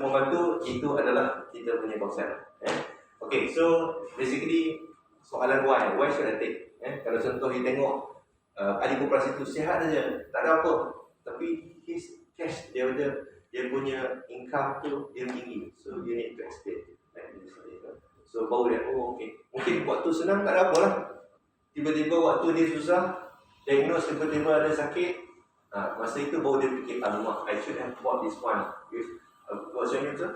membantu, itu adalah kita punya konsep. Okay, so basically soalan why should I take? Kalau contoh you tengok ahli koperasi tu sihat saja, tak ada apa, tapi his cash dia punya income tu dia tinggi, so you need to explain. So baru dia, oh okay, mungkin waktu senang tak ada apa lah, tiba-tiba waktu dia susah, diagnose tiba-tiba ada sakit, masa itu baru dia fikir, alamak, I should have bought this one with what's your name sir?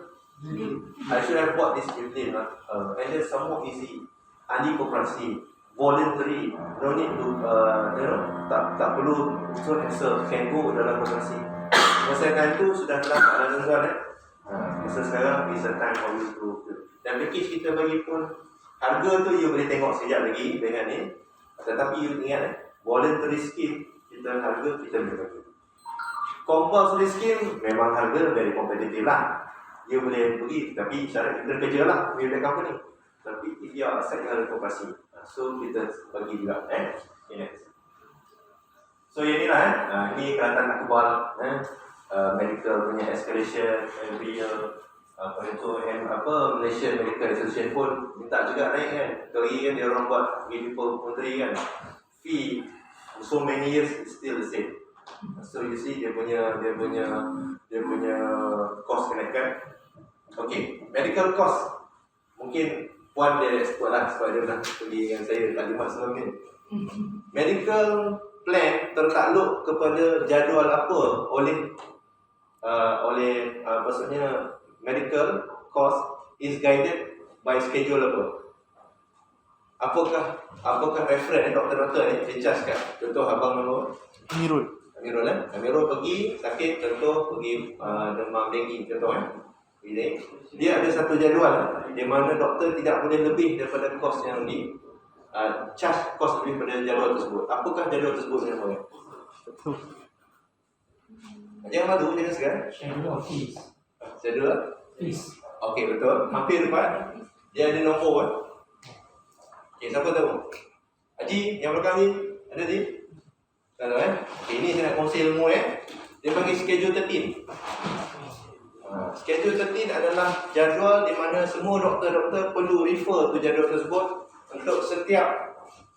I should have bought this with him and then some more easy, ahli koperasi, voluntary, no need to tak perlu so hassle, can go dalam koperasi. Masa time tu sudah terlambat lah tuan-tuan. Masa sekarang is a time for you to dan package kita bagi pun, harga tu you boleh tengok sekejap lagi dengan ni, tetapi you ingat voluntary scheme kita harga kita boleh bagi. Compulsory scheme memang harga very competitive lah, you boleh pergi, tapi syarat kita kerja lah with the company. Tapi if you are outside the koperasi, so kita bagi juga. Okay, next. So yang ni lah ini kelihatan akbal, medical punya escalation every year. Malaysia Medical Association pun minta juga naik kan. Kali kan dia orang buat people voluntary kan, fee so many years still the same. So you see dia punya cost kenaikan. Okay, medical cost mungkin Puan dia expert lah sebab dia pernah pergi dengan saya taklimat sebelum ni. Medical plan tertakluk kepada jadual apa oleh maksudnya medical cost is guided by schedule apa? Apakah reference doktor-doktor ni dia charge kat? Contoh abang nama Amirul pergi sakit, contoh pergi demam denggi contoh dia ada satu jadual di mana doktor tidak boleh lebih daripada kos yang di charge kos lebih pada jadual tersebut. Apakah jadual tersebut namanya? Jangan malu, jangan segan. Jadual fees. Okey, betul. Hampir tepat. Dia ada nombor kan? Okey, siapa tahu? Haji yang belakang ni ada ni? Tak tahu Okey, ni saya nak kongsi ilmu Dia panggil schedule 13. Schedule 13 adalah jadual di mana semua doktor-doktor perlu refer to jadual tersebut untuk setiap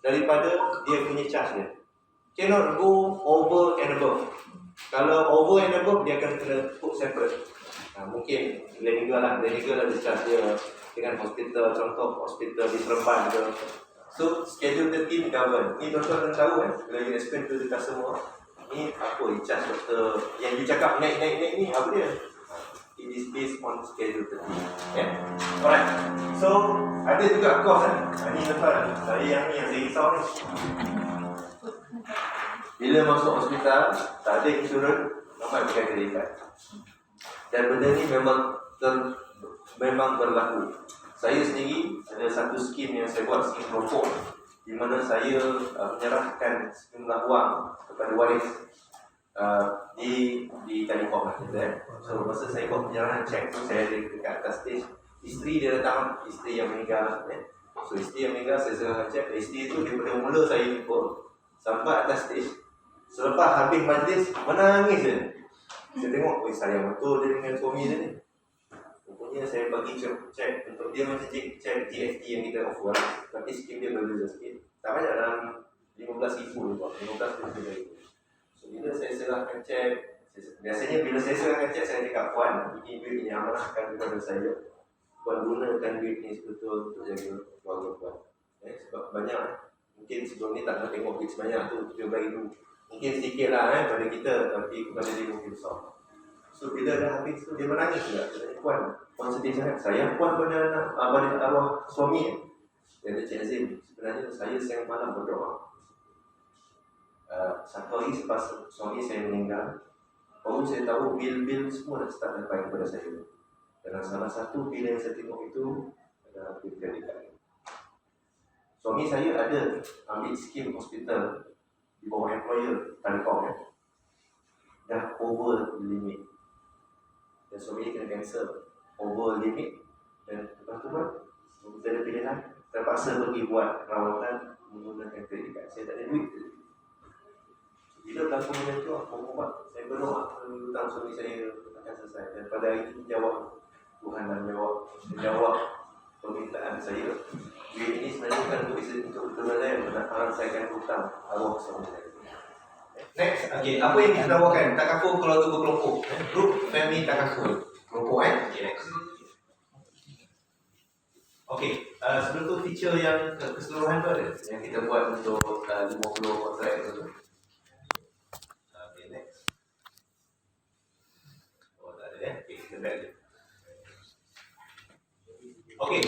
daripada dia punya charge dia. Cannot go over and above. Kalau over and above, dia akan kena put separate. Mungkin legal ada charge dia dengan hospital, contoh hospital di Seremban ke. So, schedule 13 govern. Ni tuan-tuan tahu bila you explain to the customer, ni apa charge doktor yang you cakap naik ni apa dia? It is based on schedule 13. Alright. So, ada juga cost ni tuan-tuan. Saya yang saya risau ni. Bila masuk hospital, tak ada insurans, nampak pakai kredit card. Dan benda ni memang berlaku. Saya sendiri ada satu skim yang saya buat, skim rokok, di mana saya menyerahkan sejumlah wang kepada waris di Telekom lah. So masa saya buat penyerahan cek tu, saya ada dekat atas stage. Isteri dia datang, isteri yang meninggal. So isteri yang meninggal saya serahkan cek. Isteri tu daripada mula saya jumpa sampai atas stage, selepas habis majlis menangis je. Saya tengok, sayang betul dia dengan suami dia ni. Rupanya saya bagi cek untuk dia macam cek GST yang kita offer lah. Tapi skim dia berbeza sikit. Tak banyak, dalam RM15,000 RM15,000. So bila saya serahkan cek, biasanya bila saya serahkan cek, saya cakap, Puan, ini duit ini amanahkan kepada saya. Puan gunakan duit ini betul untuk jaga keluarga Puan. Sebab banyak, mungkin sebelum ni tak nak tengok duit sebanyak tu, kita bagi dulu. Mungkin sedikit lah pada kita, tapi kepada dia mungkin besar. So bila dah habis tu, dia menangis juga. Puan sedih sangat. Sayang Puan pada arwah suami. Dia kata, Cik Azim, sebenarnya saya siang malam berdoa. Satu hari selepas suami saya meninggal, baru saya tahu bil-bil semua dah start datang kepada saya. Dan salah satu bil yang saya tengok itu adalah bil kredit card. Suami saya ada ambil skim hospital di bawah employer Telekom dah over limit, dan suami kena cancel over limit. Dan lepas tu kita ada pilihan, terpaksa pergi buat rawatan menggunakan kredit card. Saya tak ada duit. Bila berlaku macam tu, aku buat, saya berdoa hutang suami saya, akan selesai. Dan pada hari ini jawab, Tuhan dan menjawab permintaan saya. Duit ini sebenarnya bukan untuk betul-betul yang menyelesaikan hutang arwah sama saya. Next, okay, apa yang kita tawarkan? Takaful keluarga berkelompok, group family takaful kelompok Okay, next. Okay, sebelum tu feature yang keseluruhan tu ada yang kita buat untuk 50 kontrak tu. Okay, next. Oh, tak ada Okay, kita back je. Okay,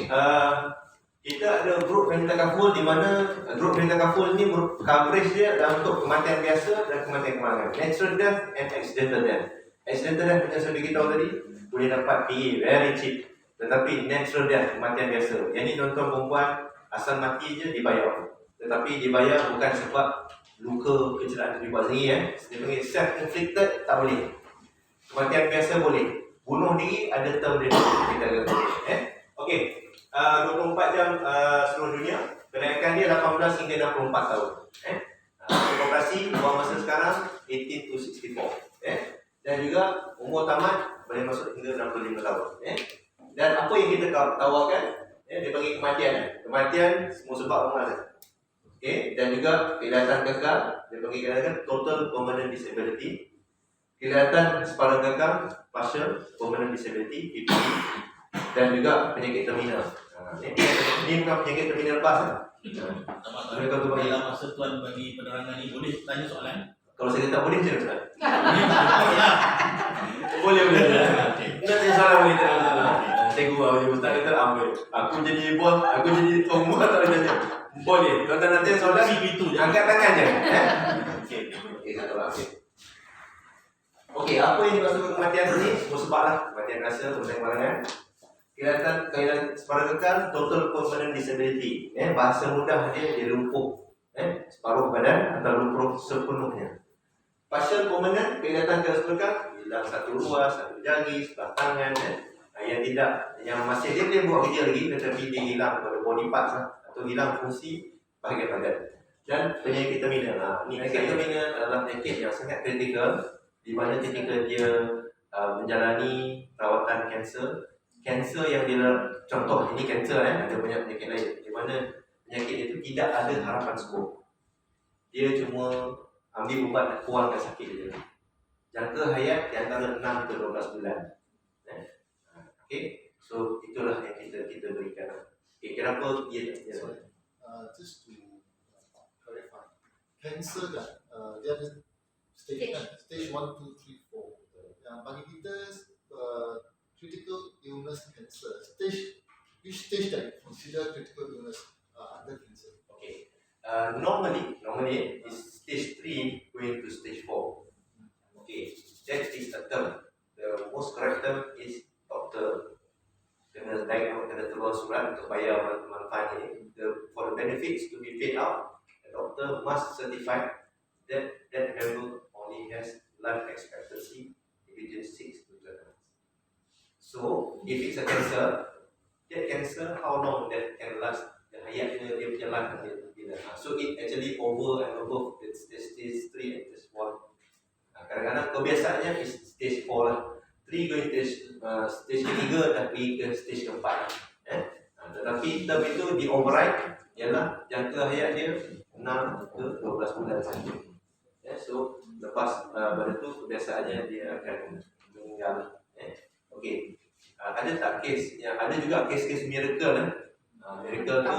kita ada group family takaful di mana group family takaful ni coverage dia adalah untuk kematian biasa dan kematian kemalangan. Natural death and accidental death. Accidental death macam saya beritahu tadi boleh dapat PA very cheap. Tetapi natural death, kematian biasa. Yang ni tuan-tuan perempuan asal mati je dibayar. Tetapi dibayar bukan sebab luka kecelakaan dibuat sendiri Dia panggil self-inflicted tak boleh. Kematian biasa boleh. Bunuh diri ada term dia kita kata. Okey. 24 jam seluruh dunia. Kenaikan dia 18 hingga 64 tahun. Operasi buang masa sekarang 18 to 64. Dan juga umur tamat boleh masuk hingga 65 tahun. Dan apa yang kita tawarkan, dia panggil kematian. Kematian semua sebab normal. Dan juga kelihatan kekal, dia panggil kelihatan total permanent disability. Kelihatan separuh kekal, partial permanent disability, PPD. Dan juga penyakit terminal. Ini bukan penyakit terminal lepas dalam masa tuan bagi penerangan ni boleh tanya soalan? Kalau saya tak boleh macam mana? Boleh. Nak tanya soalan boleh tak? Cikgu awak ustaz kata ambil. Aku jadi bos, aku jadi pembuat tak boleh tanya. Boleh. Kalau tak nak tanya soalan, angkat tangan je. Okey, satu lah. Okey, apa yang dimaksudkan kematian ni? Semua sebab lah. Kematian rasa, kematian kemalangan. Kelihatan separuh kekal, total permanent disability. Bahasa mudah dia lumpuh. Separuh badan atau lumpuh sepenuhnya. Partial permanent, kelihatan kekal, hilang satu ruas, satu jari, sebelah tangan. Yang masih dia boleh buat kerja lagi, tetapi dia hilang pada body parts atau hilang fungsi bahagian badan. Dan penyakit terminal. Penyakit terminal adalah penyakit yang sangat kritikal, di mana ketika dia menjalani perawatan kanser. Kanser yang dia, contoh ini kanser ada banyak penyakit lain di mana penyakit itu tidak ada harapan sembuh. Dia cuma ambil ubat dan kurangkan sakit dia. Jangka hayat di antara 6 ke 12 bulan. Okay, so itulah yang kita berikan. Okay, kenapa dia just to clarify, cancer kan, dia ada stage 1, 2, 3, 4. Yang bagi kita critical illness cancer, which stage that consider critical illness under cancer? Okay, normally is stage 3 going to stage 4. Okay, that is a term. The most correct term is doktor kena diagnose, kena keluar surat untuk bayar manfaat ini. For the benefits to be paid out, the doctor must certify that that member only has life expectancy between 6 to 12 months. So, if it's a cancer, that cancer, how long that can last? The hayat dia punya life dia. So it actually over and above the stage 3 and stage 4. Kadang-kadang kebiasaannya is stage 4 lah. 3 going to stage ketiga dah pergi ke stage keempat. Tetapi term itu di override ialah jangka hayat dia 6 ke 12 bulan saja. So lepas pada tu kebiasaannya dia akan meninggal. Okey. Ada tak kes yang ada juga kes-kes miracle miracle tu tak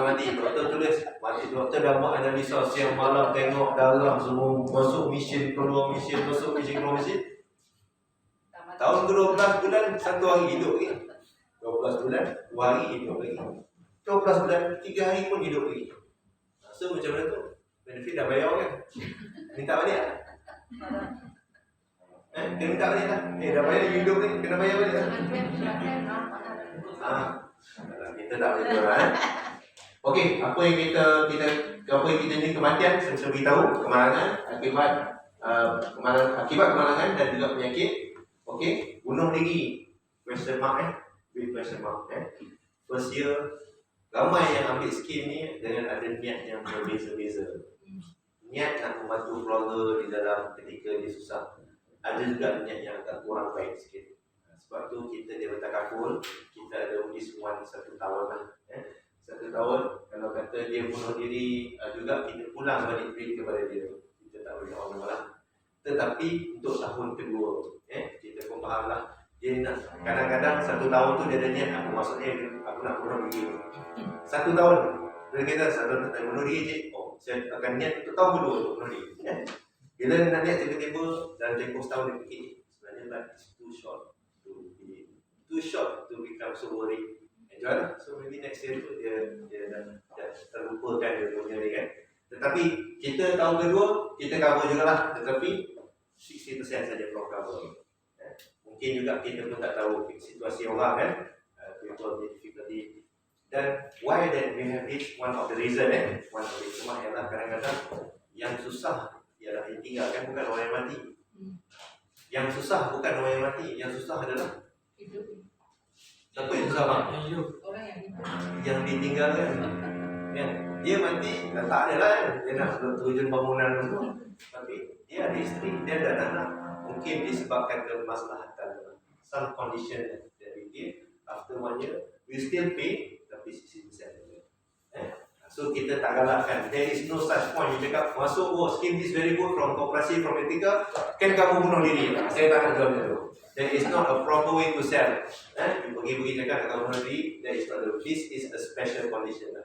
mati. Doktor tulis mati. Doktor dah buat analisa siang malam tengok darah semua masuk mesin keluar mesin masuk mesin keluar mesin. Tahun ke-12 bulan, 1 hari hidup lagi. 12 bulan, 2 hari hidup lagi. 12 bulan, 3 hari pun hidup lagi. So macam mana tu? Benefit dah bayar kan? Minta balik tak? Kena minta balik tak? Dah bayar hidup ni, kena bayar balik tak? Kita tak boleh jual Okey, apa yang kita ni kematian, saya beritahu kemalangan akibat kemalangan dan juga penyakit. Okey, bunuh diri. Question mark with question mark First year, ramai yang ambil skim ni dengan ada niat yang berbeza-beza. Niat nak membantu keluarga di dalam ketika dia susah. ada juga niat yang agak kurang baik sikit. Sebab tu kita dia bertakabur, kita ada uji semua 1 tahun lah. 1 tahun, kalau kata dia bunuh diri juga kita pulang balik duit kepada dia. Kita tak boleh orang lah. Tetapi untuk tahun kedua, kita pun faham lah. Dia nak, kadang-kadang 1 tahun tu dia ada niat, aku maksudnya aku nak bunuh diri. 1 tahun, dia kata 1 tahun nak bunuh diri je. Oh, saya akan niat untuk tahun kedua untuk bunuh diri. Bila nak niat tiba-tiba dalam tempoh setahun dia fikir, sebenarnya life is too short to become so worried. Enjoy lah. So maybe next year tu dia dah terlupakan dia punya ni kan. Tetapi kita tahun kedua kita cover jugalah, tetapi 60% saja belum cover. Mungkin juga kita pun tak tahu situasi orang kan, people with difficulty. Dan why that we have this, one of the reason one of the cuma ialah kadang-kadang yang susah ialah yang tinggalkan bukan orang yang mati. Yang susah bukan orang yang mati, yang susah adalah Hidup. siapa yang susah bang? Orang yang hidup. Yang ditinggalkan. Kan? Dia mati, dah tak ada lah kan? Dia nak terjun bangunan semua. Tapi dia ada isteri, dia ada anak. Mungkin disebabkan kemaslahatan, some condition that we give. After 1 year, we still pay, tapi 60% saja. So kita tak galakkan. There is no such point. You cakap masuk, oh scheme this very good from koperasi, from etika, kan kamu bunuh diri. Saya tak nak jual itu. There is not a proper way to sell. You pergi cakap kamu bunuh diri. There is not. This is a special condition.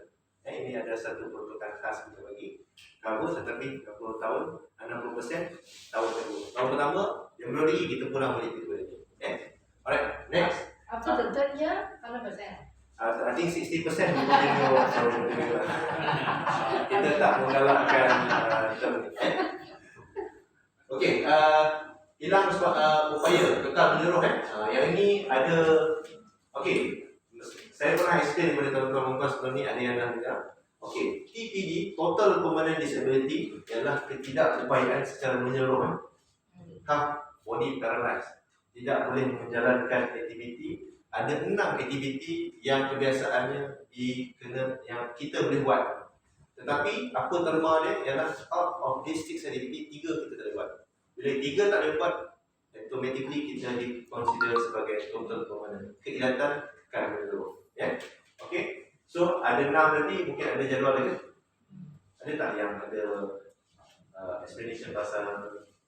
Ini ada satu peruntukan khas kita bagi. Kamu tetapi 30 tahun, 60% tahun kedua. Tahun pertama, dia bunuh diri, kita pulang balik kedua lagi. Alright, next. After the third year, 100%. I think 60% kita tak menggalakkan term ni. Okey, hilang upaya kekal menyeluruh yang ini ada, okey, saya pernah explain kepada tuan-tuan sebelum ni, ada yang dah dengar. Okey, TPD, Total Permanent Disability, ialah ketidakupayaan secara menyeluruh. Half body paralyzed, tidak boleh menjalankan aktiviti. Ada 6 aktiviti yang kebiasaannya yang kita boleh buat. Tetapi apa terma dia ialah out of these 6 aktiviti, 3 kita tak boleh buat. Bila 3 tak boleh buat, automatically kita diconsider sebagai total permanent. Keilatan kan menyeluruh. Okey. So ada 6 tadi, mungkin ada jadual lagi. Ada tak yang ada explanation pasal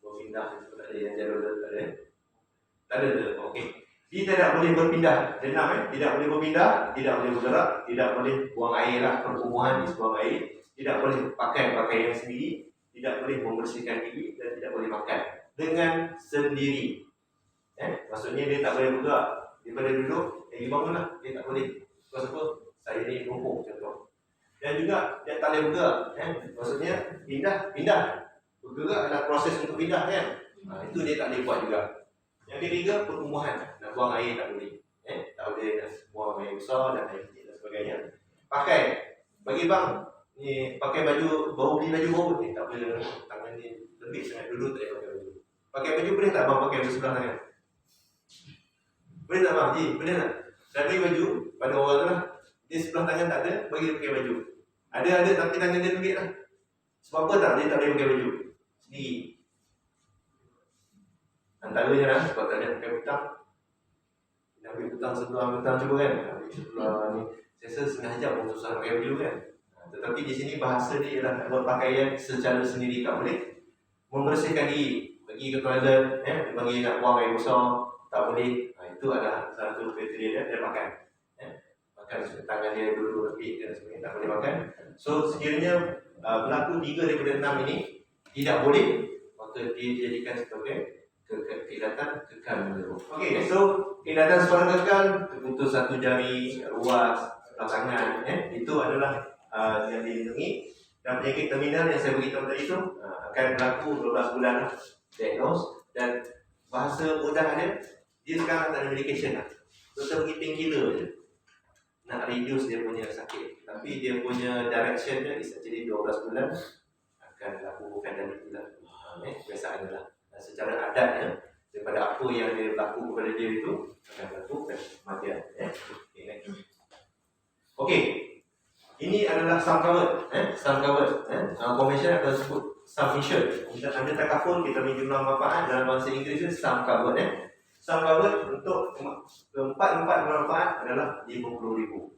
berpindah itu, tak ada yang jadual tak ada? Tak ada. Okey. Dia tidak boleh berpindah. Jenam tidak boleh berpindah, tidak boleh bergerak, tidak boleh buang air lah, pertumbuhan di buang air, tidak boleh pakai pakaian sendiri, tidak boleh membersihkan diri dan tidak boleh makan dengan sendiri. Maksudnya dia tak boleh bergerak. Daripada duduk, dia bangunlah, dia tak boleh. Sebab apa? Saya ni lumpuh contoh. Dan juga dia tak boleh bergerak. Maksudnya pindah. Bergerak adalah proses untuk pindah kan. Itu dia tak boleh buat juga. Yang ketiga, pertumbuhan. Nak buang air tak boleh. Tak boleh nak buang air besar dan air kecil dan sebagainya. Pakai. Bagi bang, ni pakai baju, baru beli baju baru ni tak boleh. Tangan ni lebih sangat, dulu tak boleh pakai baju. Pakai baju boleh tak bang pakai baju sebelah tangan? Boleh tak bang? Boleh tak? Dah beli baju pada orang tu lah. Dia sebelah tangan tak ada, bagi dia pakai baju. Ada tapi tangan dia lembik lah. Sebab apa tak? Dia tak boleh pakai baju sendiri. Antaranya lah, sebab tak ada pakai hutang. Dia ambil hutang sebelah hutang cuba kan. Ambil sebelah ni. Saya rasa setengah jam pun susah pakai baju kan. Tetapi di sini bahasa dia ialah nak buat pakaian secara sendiri tak boleh. Membersihkan diri, pergi ke toilet, bagi nak buang air besar, tak boleh. Itu adalah salah satu kriteria dia makan. Makan tangan dia dulu lebih dan sebagainya, tak boleh makan. So sekiranya berlaku 3 daripada 6 ini tidak boleh, maka dia dijadikan sebagai keilatan kekal menyeluruh. Okey, so keilatan sebarang kekal, terputus satu jari, ruas, sebelah tangan, itu adalah yang dilindungi. Dan penyakit terminal yang saya beritahu tadi itu akan berlaku 12 bulan diagnose. Dan bahasa mudah dia sekarang tak ada medication lah. Kita pergi painkiller je nak reduce dia punya sakit. Tapi dia punya direction dia is actually 12 bulan akan lakukan dan itulah kebiasaan lah. Secara adatnya daripada apa yang dia berlaku kepada dia itu akan berlaku kematian. Okey. Ini adalah sum covered. Sum covered. Convention akan sebut sum insured. Anda takaful, kita punya jumlah manfaat dalam bahasa Inggeris itu sum covered. Sum covered untuk keempat manfaat adalah 50,000,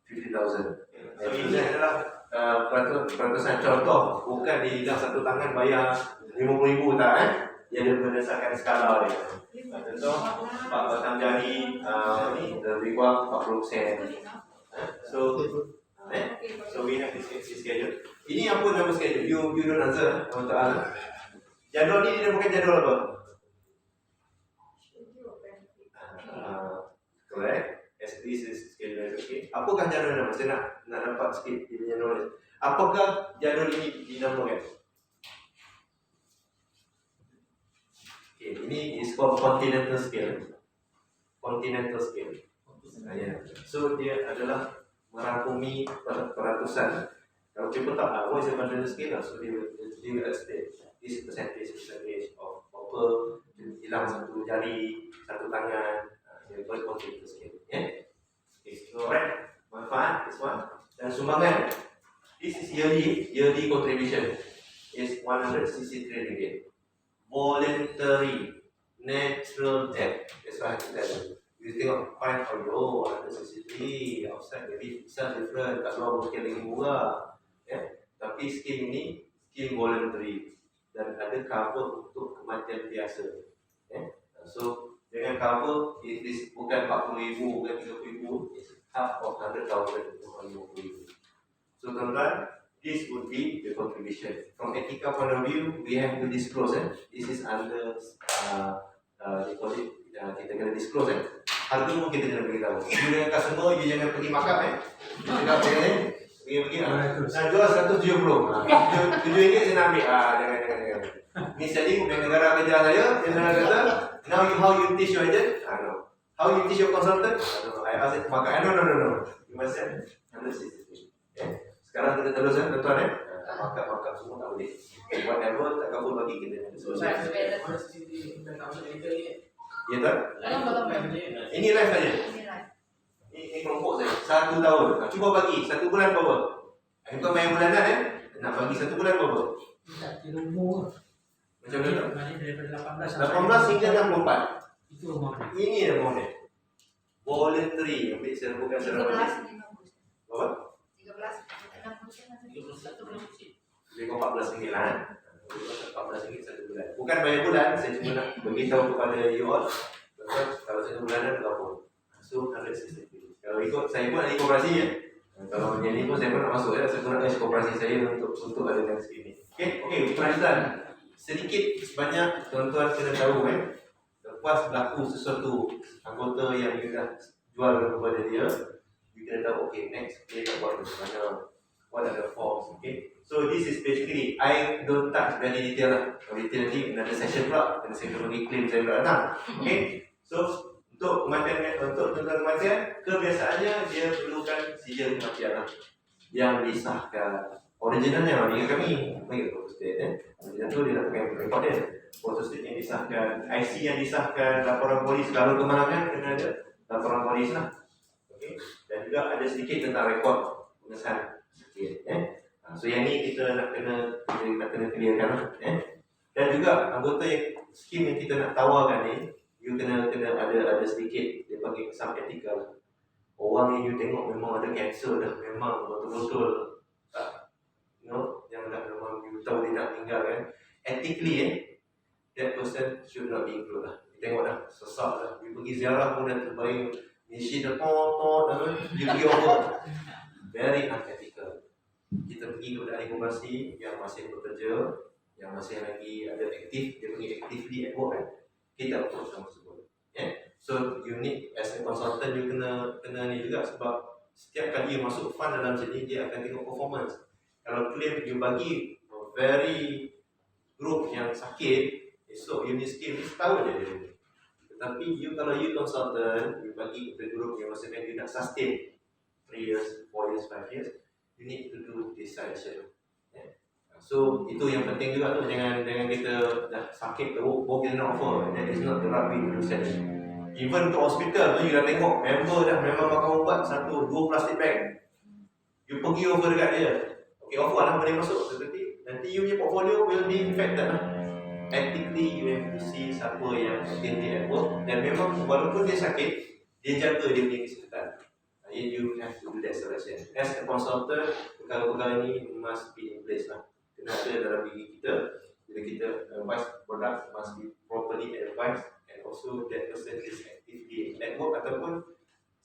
50,000. So ini adalah peratusan contoh, bukan di hilang satu tangan bayar 50,000 tak Dia ada berdasarkan skala dia. Contoh 4 batang jari ni lebih kurang 40 sen. So we have this schedule. Ini apa nama schedule? You don't answer. Untuk jadual ni dia bukan jadual apa? Correct. As this is schedule, okay. Apakah jadual nama? Saya nak dapat sikit dia punya knowledge. Apakah jadual ini dinamakan? Okay, ini is called continental scale. Continental scale. So dia adalah merangkumi peratusan. Kalau people tak what is a continental scale, so dia will explain this percentage of copper hilang satu jari, satu tangan. Dia call continental scale. Okay, so alright. Manfaat this one. Dan sumbangan. This is yearly contribution is 163 ringgit. Voluntary natural death. That's why I said you tengok fine oh 163 outside maybe bisa different, kat luar mungkin lagi murah. Tapi skim ni skim voluntary dan ada cover untuk kematian biasa. So dengan cover it is bukan 40,000, bukan 30,000, it's half of 100,000 untuk 50,000. So tuan-tuan, this would be the contribution. From ethical point of view, we have to disclose. This is under deposit. Kita kena disclose. Harga pun kita jangan beritahu. You dengan customer, you jangan pergi markup. You cakap pergi. Nak jual 170. RM7 saya nak ambil. Jangan. Ni sekali dengan negara kerja saya, dia kata, now how you teach your agent? No. How you teach your consultant? No. I ask it to markup. No. You must have 160. Sekarang kita terus tuan-tuan markup semua tak boleh. Whatever tak kabul bagi kita. So saya mana CCTV dan tak boleh enter ni. Ya tak? Ini live saja. Ini kelompok saya 1 tahun. Cuba bagi 1 bulan berapa? Bukan main bulanan nak bagi 1 bulan berapa? Tak kira umur. Macam mana? Maknanya daripada 18 hingga 64. Itu umur. Ini dia maunya. Voluntary. Ambil saya bukan secara berapa? 13, 14 ringgit lah. 14 ringgit 1 bulan. Bukan bayar bulan, saya cuma nak beritahu kepada you all. Kalau 1 bulanan berapa? So 160. Kalau ikut saya pun ada koperasi ya. Kalau yang ni pun saya pun nak masuk ya. Saya pun nak kasi koperasi saya untuk ada yang segini. Okey, kelanjutan. Sedikit sebanyak tuan-tuan kena tahu lepas berlaku sesuatu anggota yang you dah jual kepada dia, you kena tahu okay next dia nak buat macam mana, what are the forms, okay. So this is basically I don't touch very detail lah. Kalau detail nanti another session pula, dan saya kena bagi claim saya pula datang. Okay. So untuk tentang kematian, kebiasaannya dia perlukan sijil kematian lah yang disahkan. Originalnya dengan kami, bagi photostat original tu dia nak pakai rekod dia. Photostat yang disahkan, IC yang disahkan, laporan polis kalau kemana-mana kena ada laporan polis lah. Okay. Dan juga ada sedikit tentang rekod pengesahan. Okay. So yang ni kita nak kena clearkan lah. Dan juga anggota yang skim yang kita nak tawarkan ni, you kena ada sedikit dia panggil kesan etikal. Orang yang you tengok memang ada kanser dah, memang betul-betul yang dah memang you tahu dia nak tinggal kan. Ethically that person should not be included lah. You tengok dah sesak dah, you pergi ziarah pun dah terbaring misi dah you pergi over. Very unethical. Kita pergi kepada ahli koperasi yang masih bekerja, yang masih lagi ada aktif, dia pergi actively at work kan. Kita approach orang tersebut. So you need as a consultant you kena ni juga, sebab setiap kali you masuk fund dalam sini dia akan tengok performance. Kalau claim you bagi very group yang sakit, esok you ni scheme setahun je dia. Tetapi kalau you consultant, you bagi ke group yang maksudnya you nak sustain 3 years, 4 years, 5 years, you need to do this selection. So itu yang penting juga tu, jangan kita dah sakit ke work kita nak offer. That is not the right way to do selection. Even to hospital tu you dah tengok member dah memang makan ubat 1-2 plastic bag, you pergi over dekat dia, okay offer lah boleh masuk, tetapi nanti you punya portfolio will be infected lah. Ethically you have to see siapa yang actively at work, dan memang walaupun dia sakit, dia jaga dia punya kesihatan. You have to do that selection. As a consultant, perkara-perkara ni must be in place lah. Kena ada dalam diri kita. Bila kita advise product must be properly advised, and also that person is actively at work ataupun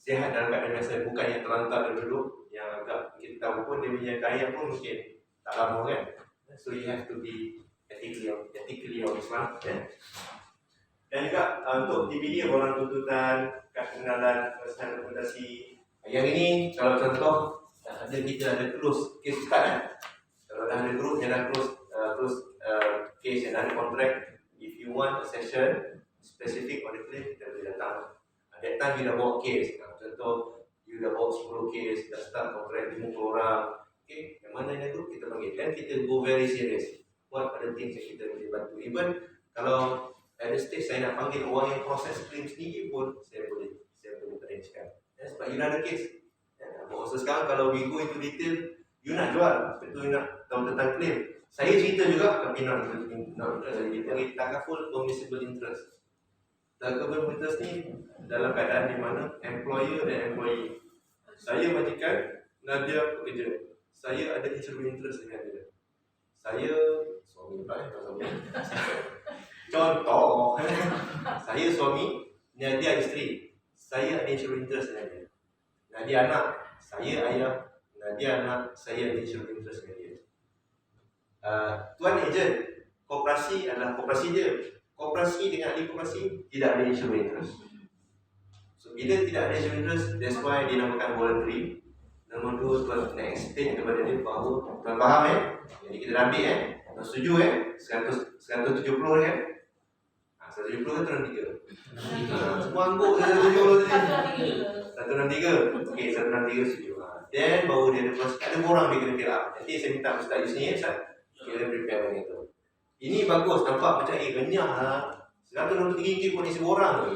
sihat dalam keadaan biasa, bukan yang terlantar dan duduk yang agak kita tahu pun dia punya kaya pun mungkin tak lama kan. So you have to be ethically on this one. Dan juga untuk TPD, orang tuntutan, kad pengenalan, personal rekomendasi. Yang ini kalau contoh kita ada close case start kan. Kalau dah ada group yang dah close case yang dah ada contract, if you want a session specific on the claim, kita boleh datang. That time you dah bawa case. Contoh you dah bawa 10 case, dah start contract 50 orang. Okay, yang mana yang group kita panggil. Dan kita go very serious. What are the things yang kita boleh bantu. Even kalau at the stage saya nak panggil orang yang proses claim sendiri pun saya boleh arrangekan. Sebab you dah ada case. Maksud sekarang kalau we go into detail, you nak jual, betul you nak tahu tentang claim. Saya cerita juga, tapi nak panggil takaful permissible interest. Takaful interest ni dalam keadaan di mana employer dan employee. Saya majikan, Nadia pekerja. Saya ada insurance interest dengan dia. Saya suami pula contoh saya suami, Nadia isteri. Saya ada insurance interest dengan dia. Nadia anak, saya ayah. Nadia anak, saya ada insurance interest dengan dia. Tuan ejen, koperasi adalah koperasi dia. Koperasi dengan ahli koperasi tidak ada insurance interest. So bila tidak ada insurance interest, that's why dinamakan voluntary. Nombor 2, tuan nak explain kepada dia bahawa tuan faham jadi kita dah ambil tuan setuju 170 kan? 170 kan tuan 3. Semua angguk 170 tadi. 163. Okey, 163 setuju. Then baru dia ada proses. Ada orang dia kena fill up. Nanti saya minta Ustaz Yusni Ustaz. Kita prepare benda tu. Ini bagus, nampak macam renyah lah. 163 ringgit pun isi orang ke?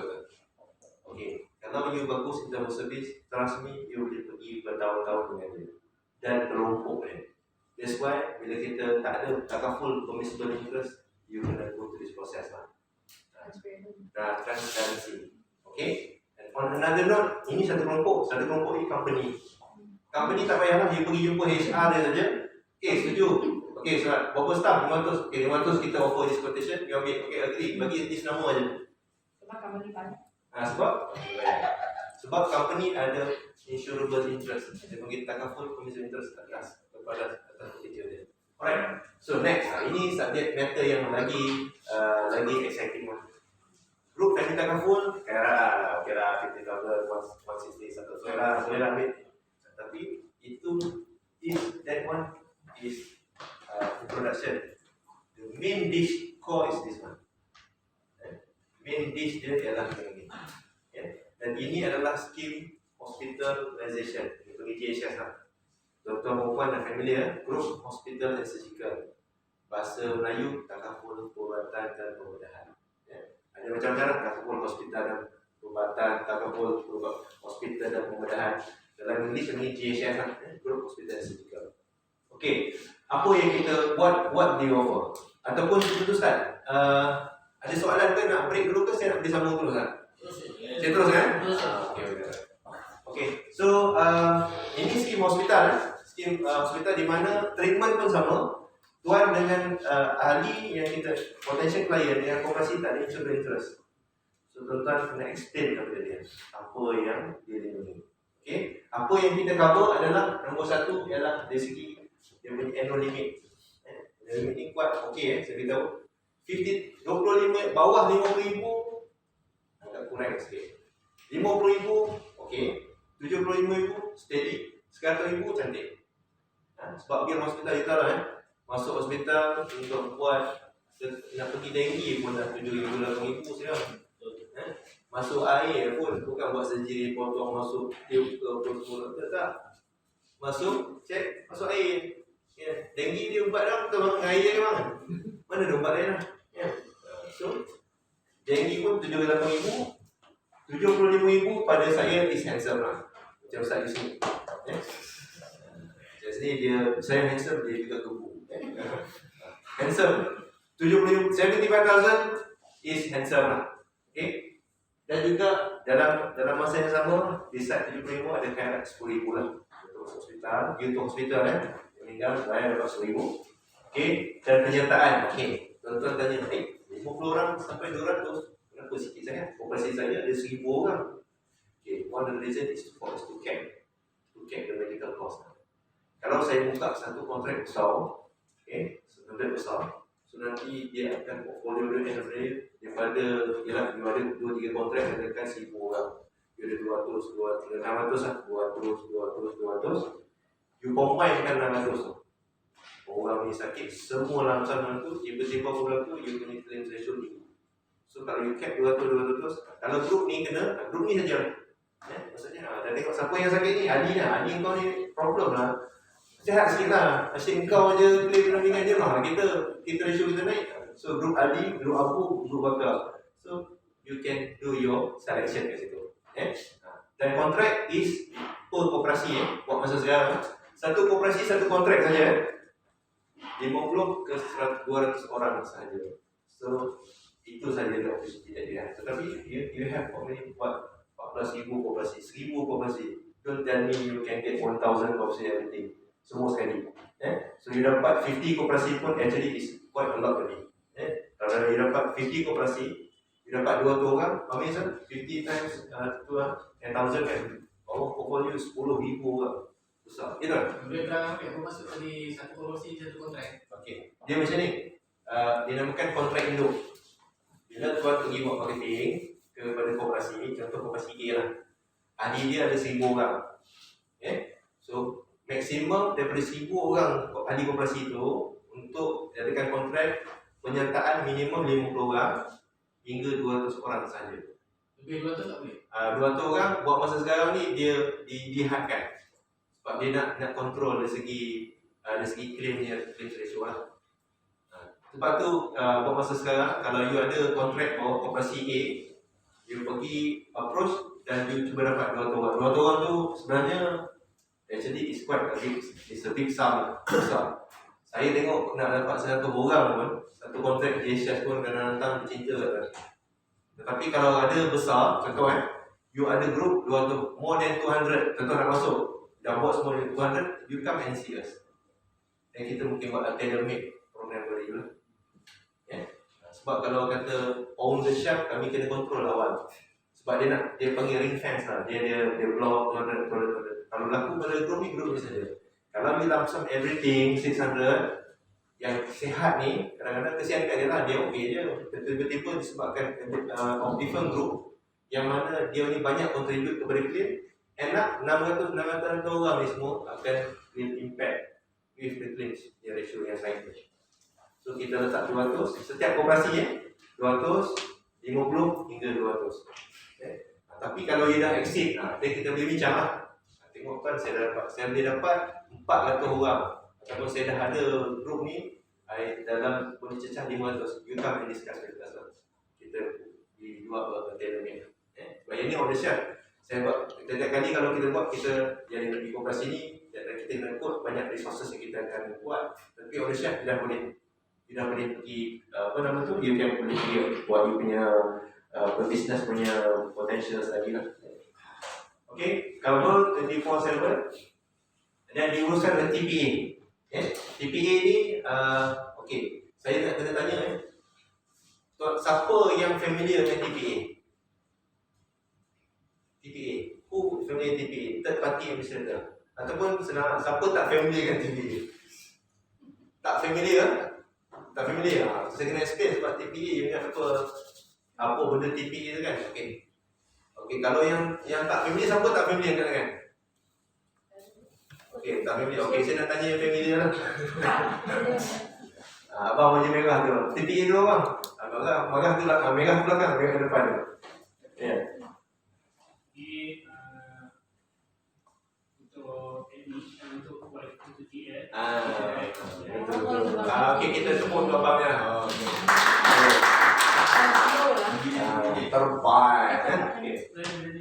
Okey. Kalau you bagus in terms of service, trust me, you boleh pergi bertahun-tahun dengan dia. Dan kelompok dia. That's why, bila kita tak ada takaful permissible interest, you kena go to this process lah. Transparency. Okay? And on another note, ini satu kelompok ni company. Company tak payahlah, you pergi jumpa HR dia saja. Okay, setuju. Okay, so berapa staff? 500. Okay, 500 kita offer this quotation, you ambil. Okay, agree. Bagi this nama aja. Sebab company banyak. Sebab company ada insurable interest. Dia panggil takaful permissible interest atas pekerja dia. Alright. So next, ini subject matter yang lagi exciting one. Group family takaful, kira 50,000, 160, boleh lah ambil. Tapi itu that one is introduction. The main dish core is this one. Main dish dia ialah ini. Dan ini adalah skim hospitalization. Itu GHS lah. Tuan-tuan perempuan dan familiar, group hospital and surgical. Bahasa Melayu, takaful perubatan dan pembedahan. Ada macam-macam lah, takaful hospital dan perubatan, takaful hospital dan pembedahan. Dalam English ini GHS lah, group hospital and surgical. Okey, apa yang kita what do you offer? Ataupun itu Ustaz, ada soalan ke nak break dulu ke saya nak bersama terus kan? Saya terus kan? Okay. So ini skim hospital, hospital di mana treatment pun sama. Tuan dengan ahli yang kita potential client yang koperasi tak ada insurance interest. So tuan-tuan kena explain kepada dia apa yang dia lindungi. Okay. Apa yang kita cover adalah nombor 1 ialah dari segi dia punya annual limit. Annual limit ni kuat. Okay, saya beritahu. 25 bawah 50,000 agak kurang sikit. 50,000 okey. 75,000 steady. 100,000 cantik. Sebab biar hospital kita lah masuk hospital untuk buat nak pergi denggi pun dah 7,000 8,000 sekarang. Masuk air pun bukan buat surgery potong masuk tube ke apa tak. Masuk check masuk air. Ya, denggi dia ubat dah betul bang air ke bang. Mana ada ubat lain lah. Ya. So, denggi pun 78,000, 75,000 pada saya is handsome lah. Macam Ustaz di sini. Ya. Jadi saya handsome, dia juga gebu. handsome. 75,000 is handsome lah. Okay. Dan juga dalam masa yang sama, di side 75 ada khairat 10,000 lah. Untuk hospital, hospital meninggal bayar dapat 10,000. Okay. Dan penyertaan. Okay. Tuan-tuan tanya, 50 orang sampai 200. Kenapa sikit sangat? Populasi saya ada 1,000 orang. Okay. One of the reason is to cap the medical cost. Kalau saya buka satu kontrak besar, okay, kontrak besar, so nanti dia akan portfolio dia end of the day daripada ialah you ada 2-3 kontrak yang dekat 1,000 orang, you ada 200 lah, 200, you combine kan 600 tu. Orang ni sakit, semua lamsam tu, tiba-tiba bulan tu, you punya claim ratio tinggi. So kalau you cap 200, kalau grup ni kena, grup ni saja. Maksudnya, dah tengok siapa yang sakit ni, Adi kau ni problem lah. Sihat sikit lah, asyik kau je claim pendampingan je lah. Kita ratio kita naik. So grup Adi, grup Abu, grup Bakar. So you can do your selection kat situ. Dan kontrak is per koperasi buat masa sekarang. Satu koperasi, satu kontrak saja. 50 ke 200 orang sahaja. So itu saja the opportunity that you have. Tetapi you have buat 14,000 koperasi, 1,000 koperasi. Don't tell me you can get 1,000 koperasi everything. Semua sekali. So you dapat 50 koperasi pun actually is quite a lot already. Kalau you dapat 50 koperasi, you dapat 200 orang, how many 50 times 10,000 kan? Portfolio 10,000 orang. Besar. Ya tak? Boleh terang apa maksud tadi satu koperasi, satu kontrak? Okey. Dia macam ni. Dinamakan kontrak induk. Bila tuan pergi buat marketing kepada koperasi, contoh koperasi A lah. Ahli dia ada 1,000 orang. So maksimum daripada 1,000 orang ahli koperasi itu untuk jadikan kontrak penyertaan minimum 50 orang hingga 200 orang sahaja. Lebih 200 tak boleh? 200 orang buat masa sekarang ni dia dihadkan sebab dia nak kontrol dari segi claim ratio lah. Sebab tu buat masa sekarang kalau you ada kontrak koperasi A, you pergi approach dan you cuba dapat 200 orang. 200 orang tu sebenarnya actually is quite a big sum besar. Saya tengok nak dapat 100 orang pun, satu kontrak JSS pun kadang-kadang bercinta kan. Tetapi kalau ada besar, contoh you ada group 200, more than 200, contoh nak masuk, dah buat semua 200, you come and see us. Dan kita mungkin buat a tailor-made program for you lah. Sebab kalau kata own the shop, kami kena control awal. Sebab dia panggil ring fence lah, dia block 200. Kalau berlaku pada group ni saja. Kalau we lump sum everything 600, yang sihat ni kadang-kadang kesian kat dia lah, dia okey je. Tiba-tiba disebabkan of different group yang mana dia ni banyak contribute kepada claim, enak 600 orang ni semua akan impact with the claims yang ratio yang lain. So kita letak 200, setiap koperasi 200, 50 hingga 200. Tapi kalau dia dah exceed, then kita boleh bincang lah. Tengok kan saya boleh dapat 400 orang ataupun saya dah ada group ni dalam boleh cecah 500, you come and discuss with us. Kita buat tailor-made. Sebab yang ni on the shelf. Saya buat setiap kali kalau kita buat, kita yang di koperasi ni dan kita nak buat banyak resources yang kita akan buat. Tapi on the shelf dah boleh pergi you can boleh pergi buat you punya business punya potential lagi lah. Okay, cover 24/7 dan diuruskan dengan TPA. TPA ni, okay, saya nak kena tanya siapa yang familiar dengan TPA? TPA, who familiar dengan TPA? Third party administrator. Ataupun senang, siapa tak familiar dengan TPA? Tak familiar? Tak familiar? Saya kena explain sebab TPA you ingat apa benda TPA tu kan? Okay, kalau yang tak familiar, siapa tak familiar kan? Okay, tak familiar. Okay, saya nak tanya yang familiar lah. Abang baju merah tu, TPA tu abang. Merah tu belakang, merah tu belakang, merah ke depan tu. Ya. Untuk admission, untuk TTL. Betul. Okay, kita sebut tu abangnya. Terbaik kan?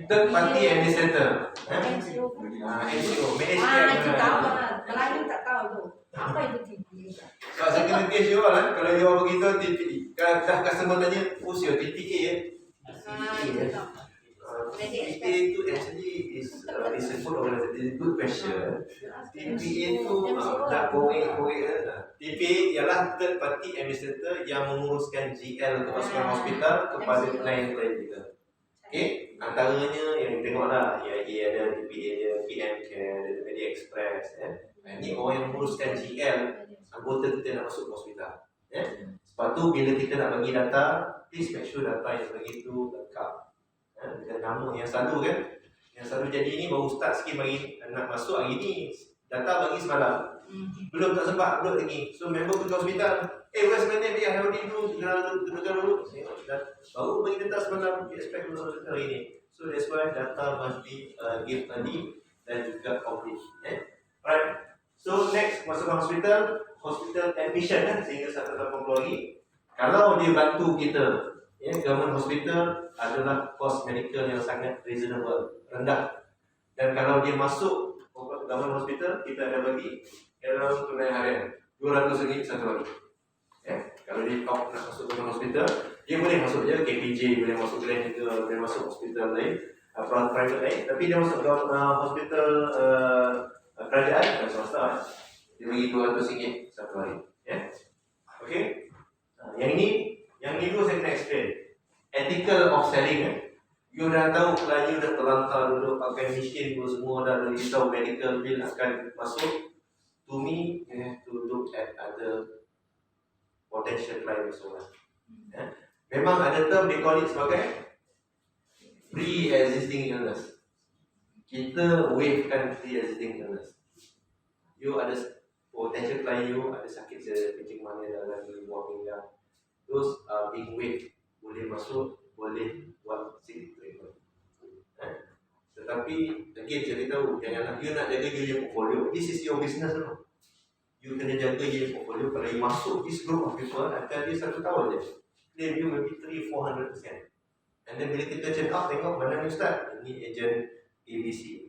Third party administrator. NCO. NCO, Itu tahu lah. Melayu tak tahu tu. Apa itu TPA? Sebab saya kena case you all lah. Kalau you all begitu TPA. Dah customer tanya, who's your TPA eh? TPA itu actually is a good organisation. It's a good question. TPA itu dah kowe. TPA ialah third party administrator yang menguruskan GL ke hospital kepada klien-klien kita. Okay, antaranya yang tengoklah, ia ada TPA dia, PM Care, ada Media Express. Ini orang yang menguruskan GL anggota kita nak masuk ke hospital. Sebab tu bila kita nak bagi data, please make sure data yang bagi tu lengkap. Dan nama yang selalu kan, yang selalu jadi ni baru start sikit bagi nak masuk hari ni, data bagi semalam. Belum tak sempat upload lagi. So member pergi ke hospital, where's my name? How do you do? Dengar dulu. Baru bagi data semalam, we expect masuk hospital hari ni. So that's why data must be give early dan juga complete. Alright. So next masuk hospital admission sehingga 180 hari. Kalau dia bantu kita, government hospital adalah kos medical yang sangat reasonable, rendah. Dan kalau dia masuk government hospital, kita ada bagi dalam tunai harian RM200 satu hari. Kalau dia top nak masuk government hospital, dia boleh masuk je KPJ, boleh masuk Glen juga, boleh masuk hospital lain, private lain. Tapi dia masuk hospital kerajaan, swasta, dia bagi RM200 satu hari. Okay. Yang ni dulu saya kena explain. Ethical of selling. You dah tahu klien you dah terlantar duduk pakai mesin semua dah risau medical bill akan masuk. To me, you have to look at other potential clients also. Memang ada term they call it sebagai pre-existing illness. Kita wavekan pre-existing illness. You ada potential client you ada sakit kencing manis dalam buah pinggang. Those are being waived. Boleh masuk, boleh buat sick treatment. Tetapi again saya beritahu, janganlah you nak jaga you portfolio. This is your business no. You kena jaga you portfolio. Kalau you masuk this group of people, akan dia 1 tahun je. Claim you maybe 300-400%. And then bila kita check out, tengok mana you start. Ini agent ABC.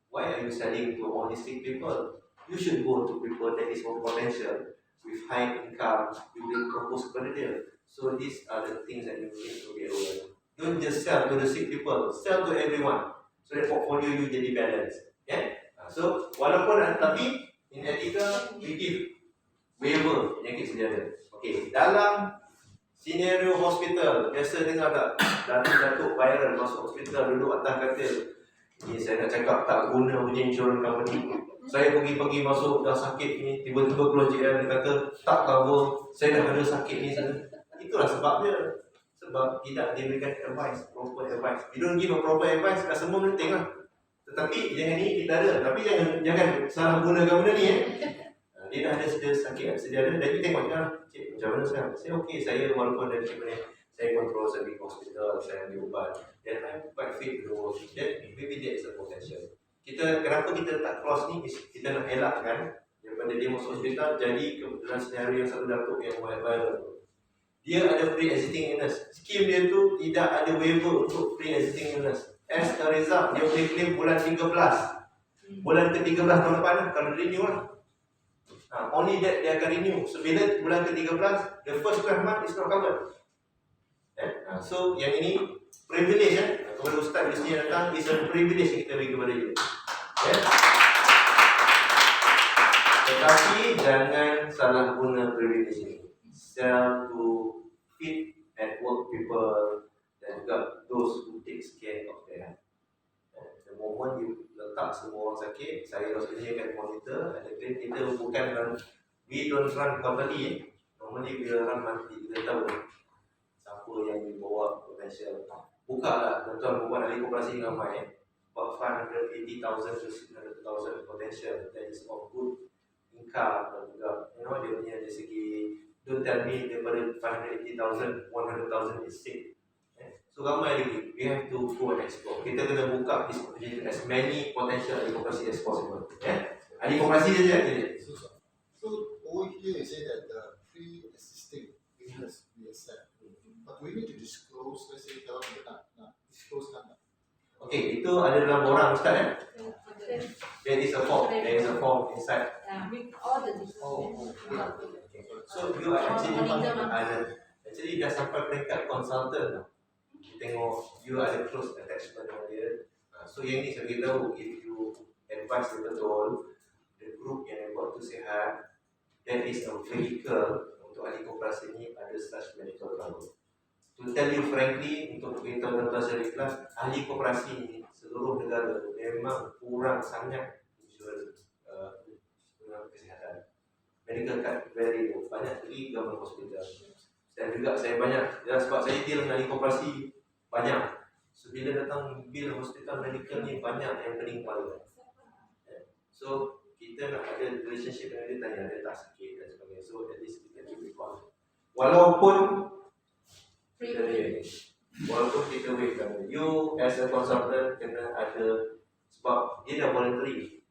Why are you selling to all these sick people? You should go to people that is more potential with high income. You will propose kepada dia. So these are the things that you need to be aware of. Don't just sell to the sick people, sell to everyone. So that portfolio you jadi balance. So walaupun tapi in Etika we give waiver penyakit sejahtera. Okay, dalam senario hospital biasa dengar tak datuk viral masuk hospital duduk atas katil. Ni saya nak cakap tak guna punya insurance company. Saya pergi masuk dah sakit ni, tiba-tiba keluar JL dia kata tak cover, saya dah ada sakit ni sana. Itulah sebabnya. Sebab tidak diberikan advice, proper advice. You don't give a proper advice, customer penting lah. Tetapi jangan ni kita ada, tapi jangan salah gunakan benda ni Dia dah ada sakit sejahtera, dan kita tengok cik macam mana sekarang. Saya okey, saya walaupun dari cik mana, saya kontrol, saya pergi hospital, saya ambil ubat, dan I'm quite fit to work. Then maybe there is a potential. Kenapa kita tak close ni, kita nak elakkan daripada dia masuk hospital, jadi kebetulan senario yang satu datuk yang viral. Dia ada pre-existing illness. Skim dia tu tidak ada waiver untuk pre-existing illness. As a result, dia boleh claim bulan 13. Bulan ke-13 tahun depan lah, kalau renew lah. Only that dia akan renew. So, bila bulan ke-13, the first 12 month is not covered. So, yang ini privilege kepada Ustaz di sini datang, is a privilege yang kita bagi kepada dia. Tetapi, jangan salah guna privilege ini. Sell to fit at work people dan juga those who takes care of them. The moment you letak semua orang sakit, saya rasanya akan monitor. Ada kita bukan we don't run quarterly. Normally we run monthly. Kita tahu siapa yang dibawa potential. Bukalah tuan-tuan membuat ahli koperasi ramai. About 580,000 to 600,000 potential. That is of good income dan juga dia punya dari segi. Don't tell me daripada 580,000, 100,000 is sick. So ramai lagi. We have to go and explore. Kita kena buka this opportunity as many potential ahli koperasi as possible. Ahli koperasi saja. So over here you say that the pre-existing illness we accept, but we need to disclose. Let's say kalau kita nak disclose kan? Okay, itu ada dalam borang Ustaz There is a form. There is a form inside. With all the Oh, disclosure. okay. So you are monitor actually dah sampai peringkat consultant lah. You tengok you ada close attachment dengan dia. So yang ni saya beritahu, if you advise dia betul, the group yang dia buat tu sihat, that is a vehicle untuk ahli koperasi ni ada such medical cover. To tell you frankly, untuk beritahu tuan-tuan saya ikhlas, ahli koperasi ni seluruh negara memang kurang sangat insurans kesihatan. Medical card very low, banyak pergi government hospital. Dan juga saya banyak, ya, sebab saya deal dengan ahli koperasi banyak. So bila datang bil hospital medical ni banyak yang pening kepala. So kita nak ada relationship dengan dia, tanya dia tak sakit dan sebagainya. So at least kita keep record. Walaupun kita wait kan, you as a consultant kena ada, sebab dia dah voluntary,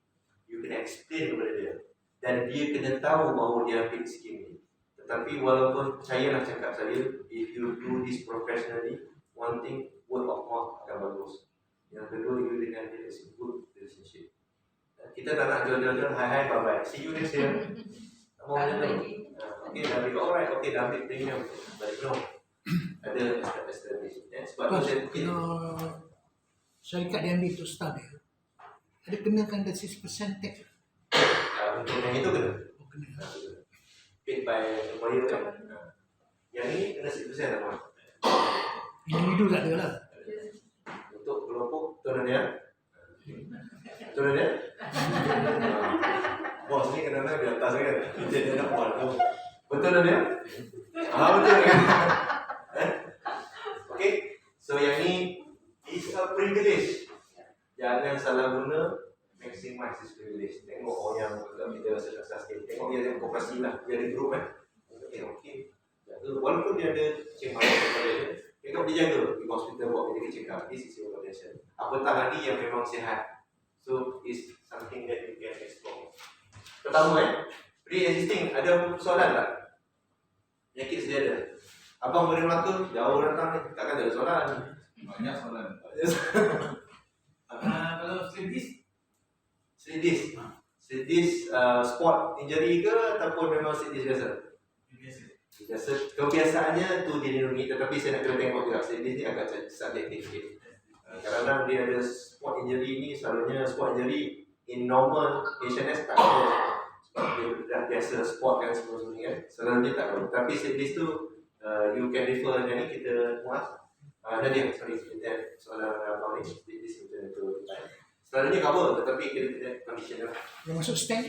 you kena explain kepada dia dan dia kena tahu bahawa dia ambil skim ni. Tetapi walaupun percayalah cakap saya, if you do this professionally, one thing, word of mouth akan bagus. Yang kedua, you dengan dia is a good relationship. Kita tak nak jual-jual, hi bye bye, see you next year. Tak mau macam tu. Okay, dah ambil, alright, okay, dah ambil premium. Balik no. Ada establish. Sebab tu saya mungkin Kalau syarikat dia ambil untuk staff dia, ada kenakan ada 6% tax. untuk yang itu kena. Oh, kena. Paid by employer kan. Yang ni kena 10% sama. Individu tak ada lah. Untuk kelompok tuan dia. Tuan dia. Bos ni kadang-kadang di atas kan. Dia nak buat tu. Betul dia? Betul kan? Okay. So yang ni is a privilege. Jangan salah guna, maximize this privilege. Tengok orang yang kita rasa sikit. Tengok dia ada koperasi lah. Dia ada group kan. Okay. Walaupun dia ada check up dia, tengok dia jaga di hospital buat medical check up. This is your potential. Apatah lagi yang memang sihat. So it's something that you can explore. Pertama pre-existing, ada soalan tak? Penyakit sedia ada. Abang boleh Melaka, jauh datang ni, takkan tak ada soalan. Banyak soalan. Kalau Sedis sport injury ke ataupun memang sedis biasa? Biasa. Kebiasaannya tu dia lindungi, tetapi saya nak kena tengok juga. Sedis ni agak subjektif sikit. Kadang-kadang dia ada sport injury ni, selalunya sport injury in normal HNS tak ada. Sebab dia dah biasa sport kan semua ni kan. Selalunya tak ada. Tapi sedis tu you can refer dengan ni, kita muat. Nadia, sorry, kita soalan abang ni. Sedis macam tu. Selalunya cover, tetapi kita condition lah. Yang masuk stand?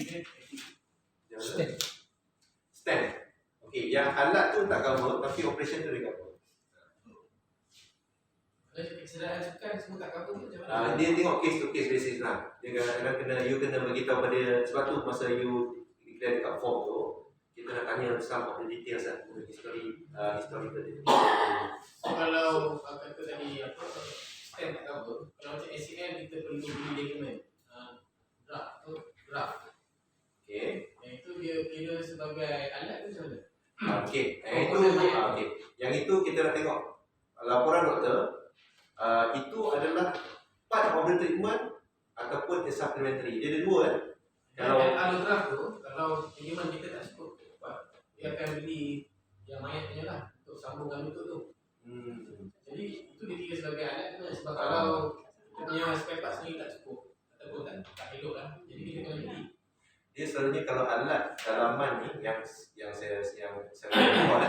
Stand. Stand. Okey, yang alat tu tak cover, tapi operation tu dia cover. Kesedaran sukan semua tak cover macam mana? Dia tengok case to case basis lah. Dia kadang-kadang you kena beritahu pada, sebab tu masa you declare dekat form tu, kita nak tanya some of the details lah, historical dia. So kalau kata tadi apa, stand tak cover, kalau macam ACL kita perlu beli dokumen. Draft. Okey. Yang itu dia kira sebagai alat tu macam mana? Okey. Okey. Yang itu kita nak tengok laporan doktor. Itu adalah part of the treatment ataupun a supplementary. Dia ada dua kan. Kalau draft tu, kalau minimum kita tak cukup, dia akan beli yang mayat punya lah untuk sambungkan lutut tu. Jadi itu dia kira sebagai alat tu. Sebab kalau kita punya spare parts ni tak cukup ataupun tak elok lah, jadi kita kena beli. Dia selalunya kalau alat dalaman ni yang saya buat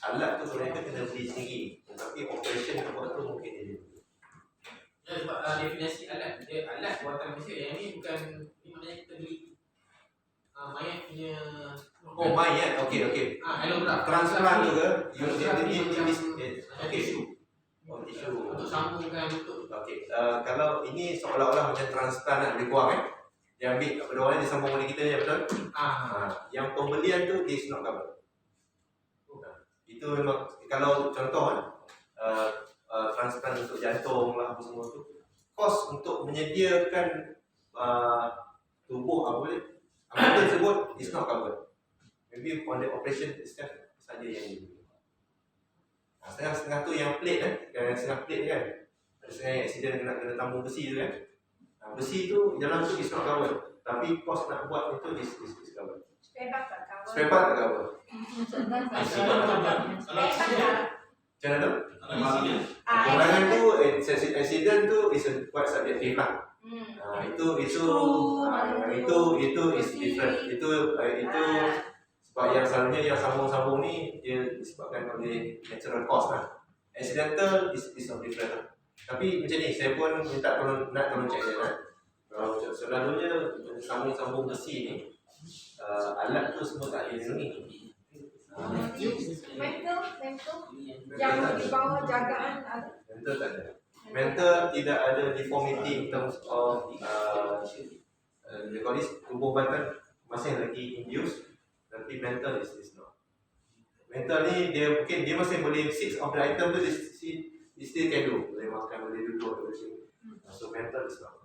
alat tu sebenarnya kena beli sendiri. Tapi operation yang buat tu mungkin dia beli. Ya, sebab definisi alat, dia alat buatan Malaysia. Yang ni bukan, ni maknanya kita beli mayat punya. Oh, mayat. Okey. Allograft. Transplant tu ke? Tisu. Tisu. Untuk sambungkan lutut. Okey. Kalau ini seolah-olah macam transplant kan, lebih kurang kan? Dia ambil pada orang dia sambung pada kita ya, betul? Yang pembelian tu dia is not cover. Itu memang kalau contoh kan, transplant untuk jantung lah apa semua tu, kos untuk menyediakan tubuh anggota tersebut is not covered. Maybe on the operation itself saja yang dibeli. Setengah-setengah tu yang plate kan, setengah plate kan, ada setengah yang accident kena tambung besi tu kan. Besi tu dalam tu is not covered. Tapi kos nak buat itu is covered. Spare part tak cover. Spare part tak cover. Macam mana tu? Kekurangan tu, accident tu is quite subjective lah. Itu is different. Itu sebab yang selalunya yang sambung-sambung ni dia disebabkan oleh natural cause lah. Accidental is not different lah. Tapi macam ni, saya pun minta tolong cek dia lah. Kalau selalunya sambung-sambung besi ni, alat tu semua tak boleh lindungi. Mental yang di bawah jagaan ada. Mental tak ada. Mental tidak ada deformity in terms of they call this, tubuh badan masih lagi induced, tapi mental is not. Mental ni dia mungkin dia masih boleh 6 of the item tu dia still can do, boleh makan, boleh duduk, boleh sini. So mental is not.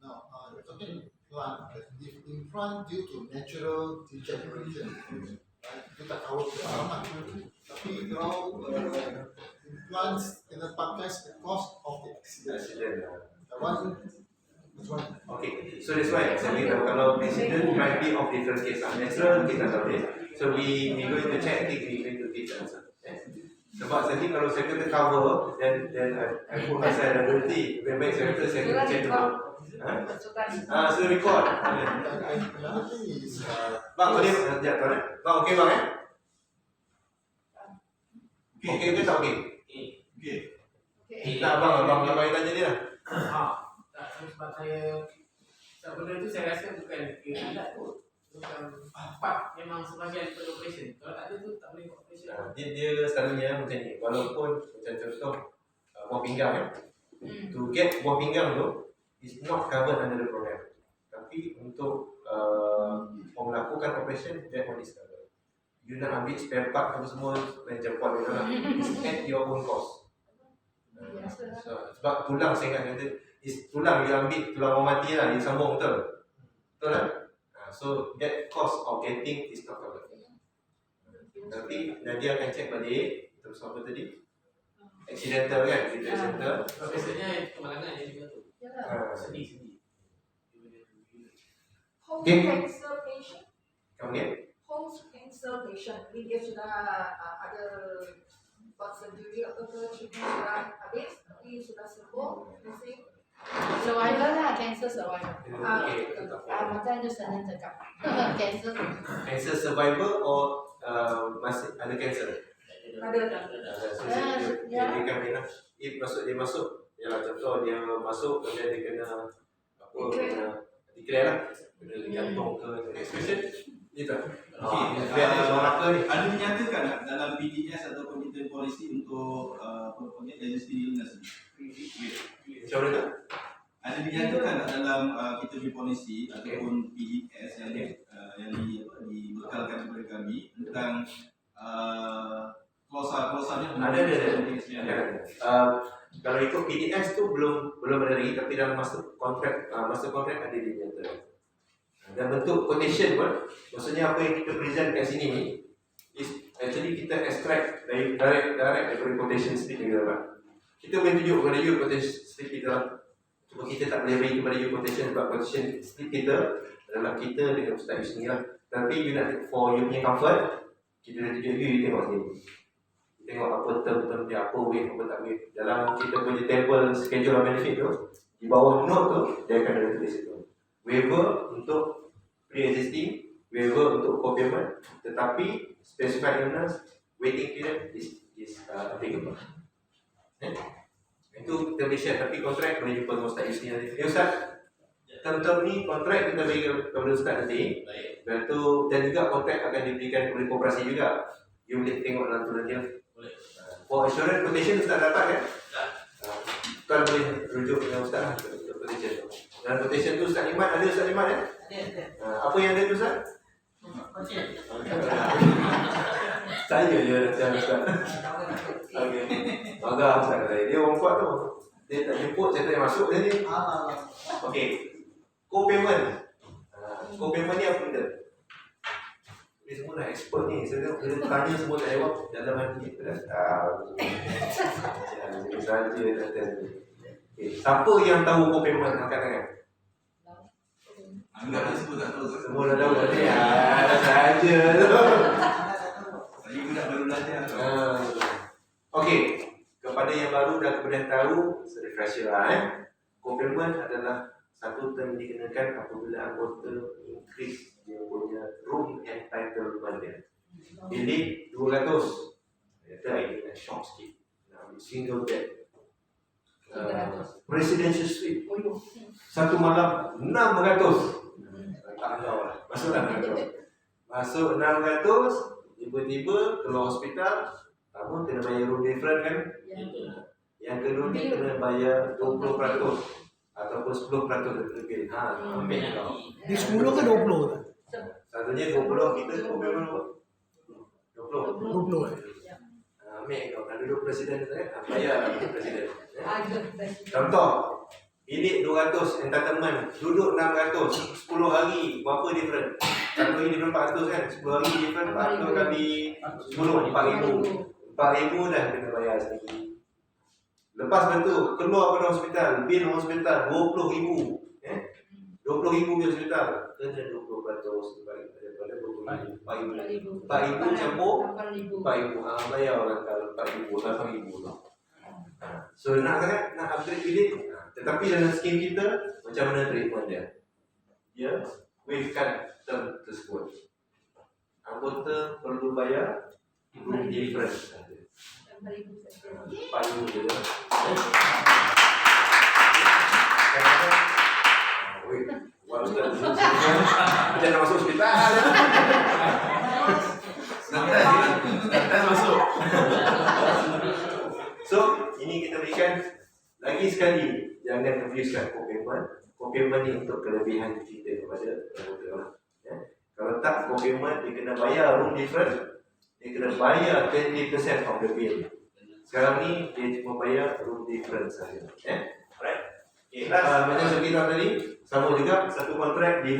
Now, you're talking plant. If implant due to natural degeneration, right? Kita tahu aman. Tapi kalau implants kena pakai because of the accident. That one. Okay, so that's why saya kata kalau accident might be of different case. Natural kita tahu dia. So we going to check, we going to teach answer. Sebab tadi kalau saya kata cover, then I put myself ada berhenti. Lebih baik saya kata saya kena check dulu. Sudah record. Another thing is, Bang, boleh sekejap tuan eh? Bang, okey bang eh? Okey ke tak okey? Tak abang yang tanya dia lah. Tak, sebab sebab benda tu saya rasa bukan alat tu. Bukan part memang sebahagian daripada operation. Kalau tak ada tu tak boleh buat operation. Dia selalunya macam ni. Walaupun macam contoh buah pinggang kan. To get buah pinggang tu is not covered under the program. Tapi untuk melakukan operation, that one is covered. You nak ambil spare part apa semua lain jemput dia lah. It's at your own cost. Sebab tulang saya ingat kata is tulang dia ambil, tulang orang mati lah, dia sambung betul. Betul kan? So that cost of getting is not covered. Tapi Nadia akan check balik terus apa tadi? Accidental kan? Kita accidental. Sebab biasanya kemalangan yang juga tu. Sedih. Home Okay. cancer patient. Kemudian Home cancer patient. Ini dia sudah ada buat surgery atau treatment sudah habis, tapi sudah sembuh. Mesti Survivor lah, cancer survivor. okay. Macam tu senang cakap. Cancer. Cancer survivor or masih ada cancer? ada. Dia kan kena if dia masuk yalah contoh dia masuk kemudian dia kena apa kena declare lah kena jantung ke next question itu dia ada soalan ni Ada dinyatakan tak dalam PDS ataupun kita polisi untuk diagnostic illness ni? macam mana tu? Ada dinyatakan tak dalam kita punya polisi ataupun PDS yang dibekalkan kepada kami tentang klausa-klausanya? Ada. Kalau ikut PDS tu belum ada lagi, tapi dalam master contract ada dinyatakan. Dan bentuk quotation pun, maksudnya apa yang kita present kat sini ni is actually kita extract dari direct daripada quotation slip kita dapat. Kita boleh tunjuk kepada you quotation slip kita lah. Cuma kita tak boleh bagi kepada you quotation sebab quotation slip kita adalah kita dengan Ustaz Yus ni lah. Tapi you nak for you punya comfort, kita dah tunjuk you tengok sini. Tengok apa term dia, apa wave, apa tak wave. Dalam kita punya table schedule of benefit tu, di bawah note tu, dia akan ada tulis itu. Waiver untuk pre-existing, waiver untuk co-payment, tetapi specified illness, waiting period is applicable. Itu kita boleh share, tapi kontrak boleh jumpa dengan Ustaz Yus ni nanti. Ustaz, term-term ni kontrak kita bagi kepada Ustaz nanti. Lepas tu, dan juga kontrak akan diberikan kepada koperasi juga. You boleh tengok dalam tu nanti lah. For assurance quotation Ustaz dapat kan? Tuan boleh rujuk dengan Ustaz lah untuk quotation tu. Dalam quotation tu Ustaz Iman ada Ustaz Iman kan? Ada. Apa yang ada tu Ustaz? Saya je datang Ustaz. Okey. Bangga Ustaz kata dia orang kuat tu. Dia tak jemput saya tak masuk dia ni. Okey. Co-payment. Co-payment ni apa benda? Dia semua dah expert ni. Saya tanya semua tak jawab. Dalam hati kita dah tahu. Saja datang ni. Okay. siapa yang tahu Pokemon angkat tangan? Anggap lah sebut tak tahu. Semua dah tahu tadi. Dah saja. Saya budak baru belajar. Okey, kepada yang baru dan kepada yang tahu, refresher lah. Complement adalah satu term dikenakan apabila anggota increase dia punya room entitlement dia. Bilik 200. Itu idea short sikit. Nak ambil single bed. Presidential suite. Satu malam 600. Tak tahu lah. Masuklah 600. Masuk 600, tiba-tiba keluar hospital, kamu kena bayar room different kan? Yang kedua ni kena bayar 20% ataupun 10% dari bil. Ambil kau. Di 10 ke 20 kan? Satunya 20, kita 20. 20 Ambil kau. Kalau duduk presiden tu kan, bayar presiden. Ada Contoh, bilik 200 entitlement, duduk 600, 10 hari, berapa different? Satu hari different 400 kan? 10 hari different 400 kali 10, 4,000. 4,000 dah kena bayar sendiri. Lepas itu, keluar pada hospital, bil hospital 20,000. 20,000 bil hospital, kena 20% daripada 20,000. 4,000 campur 4,000. Bayar orang kalau 4,000, 8,000 tu. So nak sangat nak upgrade bilik, tetapi dalam skim kita macam mana treatment dia? Dia wavekan term tersebut. Anggota perlu bayar room difference saja. 4,000 je lah. Wah, Ustaz, macam nak masuk hospital. Nak masuk. So, ini kita berikan lagi sekali, jangan confuskan Pokemon. Pokemon ni untuk kelebihan kita kepada anggota. Kalau tak Pokemon, dia kena bayar room different, dia kena bayar 20% of the bill. Sekarang ni, dia cuma bayar room different saja. Alright? Okay, macam saya bilang tadi, sama juga satu kontrak 50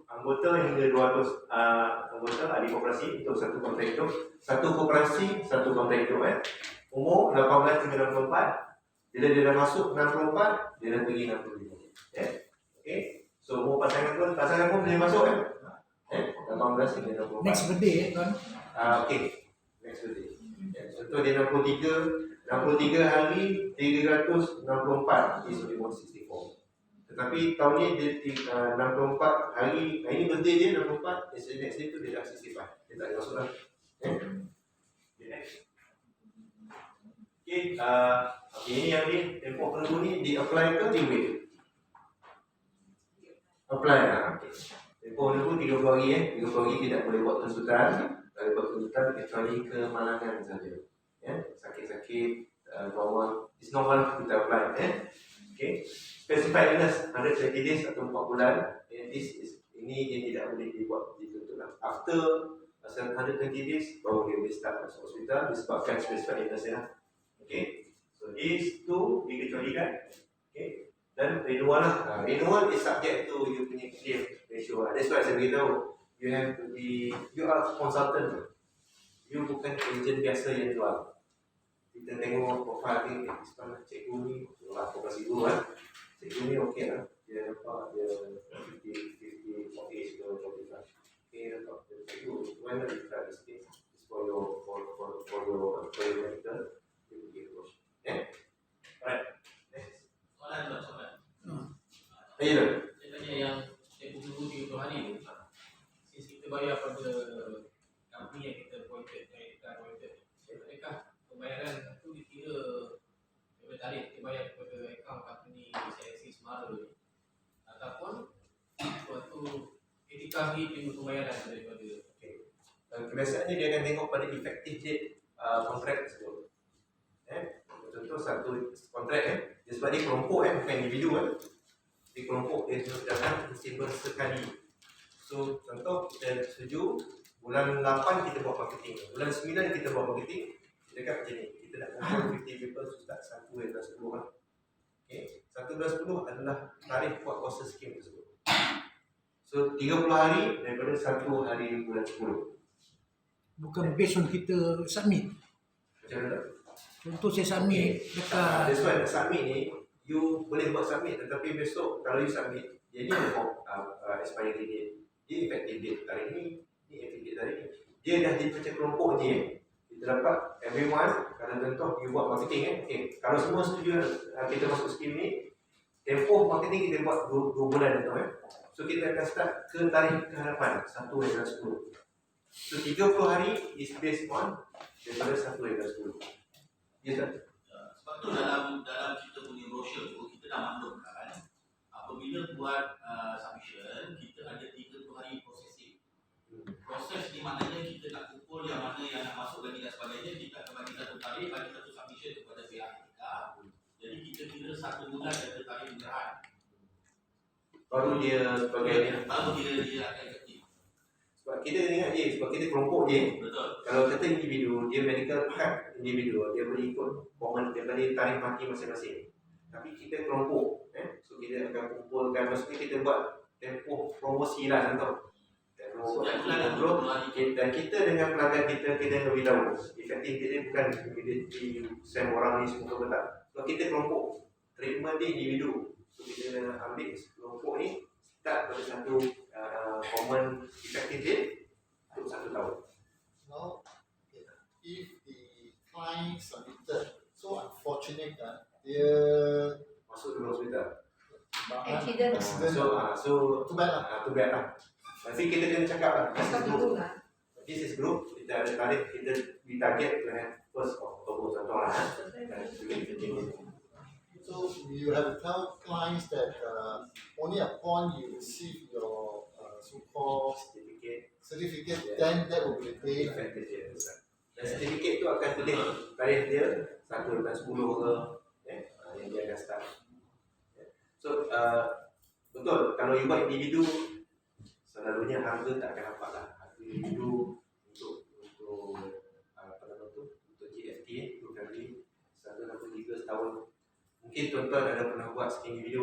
anggota hingga 200 anggota ahli koperasi untuk satu kontrak itu. Satu koperasi, satu kontrak itu. Umur 18 hingga 64. Bila dia dah masuk 64, dia dah pergi 65. Okay. So umur pasangan pun boleh masuk kan? 18 hingga 64. Next birthday kan? Okay. Next birthday. Contoh dia 63 hari 364 is 64. Tetapi tahun ni dia 64 hari, ini birthday dia 64, next day tu dia dah 65. Dia tak boleh masuk lah. Okay, ini yang ni, tempoh penunggu ni di-apply ke di-waive? Apply lah. Okay. Tempoh penunggu 30 hari 30 hari tidak boleh buat tuntutan. Kalau buat tuntutan kecuali kemalangan saja. Sakit-sakit, normal, it's normal kita apply. Okay. Specified illness 120 days atau 4 bulan. Ini dia tidak boleh dibuat dituntut lah. After 120 days baru dia boleh start masuk hospital disebabkan specified illness ya. Okay, so these two dikecualikan. Okay, dan renewal lah. Renewal is subject to you punya claim ratio lah. That's why saya beritahu you have to be, you are consultant. You bukan agent biasa yang jual. Kita tengok profile ni, cikgu ni, koperasi dulu kan. Cikgu ni okey lah. Dia dapat dia 50 for age ke 45. Okay, dapat cikgu. When are you try this thing? It's for your medical. Alright. Next. Soalan. Ayo. Saya tanya yang tempoh tunggu 30 hari tu. Since kita bayar pada company yang kita appointed, adakah pembayaran tu dikira daripada tarikh kita bayar kepada akaun company CIC Semara ataupun suatu etika hari tunggu pembayaran daripada Kebiasaannya dia akan tengok pada effective date kontrak tersebut. Contoh satu kontrak dia sebab dia kelompok bukan individu Dia kelompok dia datang mesti bersekali. So contoh kita setuju bulan 8 kita buat marketing, bulan 9 kita buat marketing. Kita cakap macam ni, kita nak kumpul 50 people start 1 dan 10 lah. Okay, 1 dan 10 adalah tarikh buat kuasa skim tersebut. So 30 hari daripada 1 hari bulan 10. Bukan based on kita submit. Macam mana? Contoh saya submit dekat That's why submit ni you boleh buat submit, tetapi besok kalau you submit, dia ni ada expiry date, dia effective date tarik ni effective date tarik ni. Dia dah jadi macam kelompok je. Kita dapat everyone, kalau contoh you buat marketing okay. Kalau semua setuju kita masuk skim ni, tempoh marketing kita buat 2 bulan tu So kita akan start ke tarikh keharapan 1 hingga 10. So 30 hari is based on daripada 1 hingga 10. Ya tak? Sebab tu dalam kita punya brochure tu kita dah maklumkan apabila buat submission kita ada 30 hari processing. Proses ni maknanya kita nak kumpul yang mana yang nak masuk lagi dan sebagainya, kita akan bagi satu tarikh, bagi satu submission kepada pihak kita. Jadi kita kira 1 bulan dari tarikh penyerahan. Baru dia sebagainya. Baru dia akan efektif. Sebab kita ingat je, sebab kita kelompok je. Betul. Kalau kata individu, dia medical card individu, dia boleh ikut komen daripada tarikh mati masing-masing. Tapi kita kelompok, so kita akan kumpulkan, maksudnya kita buat tempoh promosi lah contoh. Setiap bulan 20 hari. Dan kita dengan pelanggan kita kena beritahu efektif dia bukan immediately send orang ni semua ke tak. So kita kelompok, treatment dia individu. So kita ambil kelompok ni start pada satu common effective date untuk 1 tahun. Now, if the client submitted, so unfortunate kan, dia Masuk dulu hospital. Accident. So too bad lah. too bad lah. Tapi kita kena cakap lah, Cakap dulu lah. this is group, kita ada tarikh, kita ditarget to have 1st October contoh lah. So you have to tell clients that only upon you receive your so-called certificate, then that will be the day. Dan certificate tu akan tulis tarikh dia 1 bulan 10 ke yang dia akan start. So betul, kalau you buat individu selalunya harga tak akan dapat lah. Harga individu untuk apa nama tu, untuk GFT untuk kali 163 setahun. Mungkin tuan-tuan ada pernah buat skim individu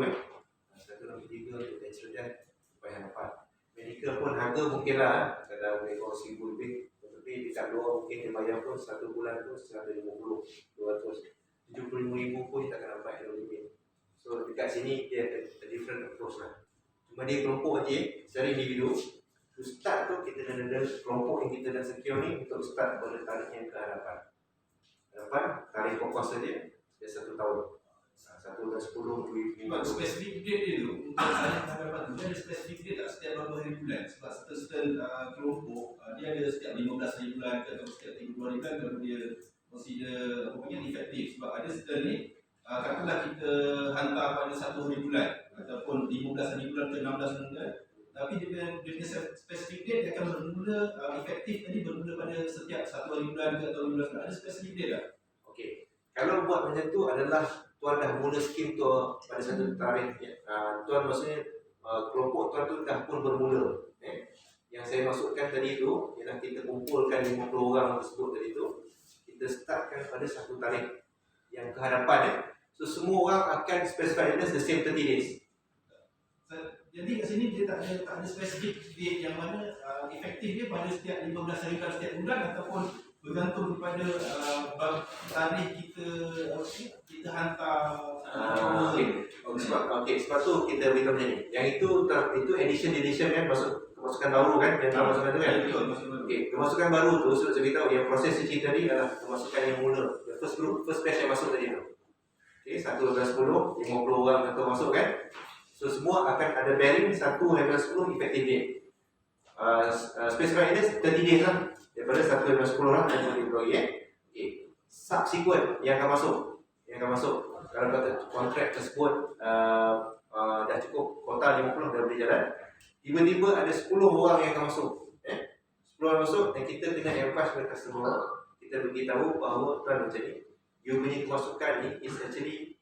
163 untuk natural death supaya dapat. Medical pun harga mungkin lah kadang boleh kau 1000 lebih, tetapi dekat luar mungkin dia bayar pun 1 bulan pun 150, 200, 75,000 pun tak akan dapat yang lebih. So dekat sini dia ada different approach lah. Cuma dia kelompok je secara individu. To start tu kita ada kelompok yang kita dah secure ni untuk start pada tarikh yang ke hadapan. Tarikh pokok saja dia 1 tahun. 1 bulan 10 Sebab spesifik date dia tu, untuk tarikh hadapan tu, dia ada spesifik date tak setiap berapa hari bulan. Sebab certain kelompok, dia ada setiap 15 hari bulan ke atau setiap 30 hari bulan kalau dia consider apa panggil efektif. Sebab ada certain ni, katakanlah kita hantar pada 1 hari bulan ataupun 15 hari bulan ke 16 hari bulan, tapi dia punya spesifik date dia akan bermula efektif tadi bermula pada setiap 1 hari bulan ke atau 15 bulan. Ada spesifik date tak? Okey. Kalau buat macam tu adalah tuan dah mula skim tu pada satu tarikh. Tuan maksudnya kelompok tuan tu dah pun bermula. Yang saya maksudkan tadi tu ialah kita kumpulkan 50 orang tersebut tadi tu, kita startkan pada satu tarikh yang ke hadapan So semua orang akan specify the same 30 days. Jadi kat sini dia tak ada spesifik date yang mana efektif dia pada setiap 15 hari bulan setiap bulan ataupun bergantung kepada tarikh kita hantar. Sebab tu kita beritahu macam ni. Yang itu edition kan kemasukan baru kan yang kemasukan tu kan. Kemasukan baru tu saya beritahu yang proses cuci tadi adalah kemasukan yang mula. First batch yang masuk tadi tu. 1 hingga 10, 50 orang atau masuk kan. So semua akan ada bearing 1 hingga 10 effective date. Specify ini 30 days lah. Daripada 1 hingga 10 orang dan 20 subsequent yang akan masuk. Kalau kata kontrak tersebut dah cukup kota 50 dah boleh jalan, tiba-tiba ada 10 orang yang akan masuk. 10 orang masuk dan kita kena advise kepada customer. Kita beritahu bahawa tuan macam ni, you punya kemasukan ni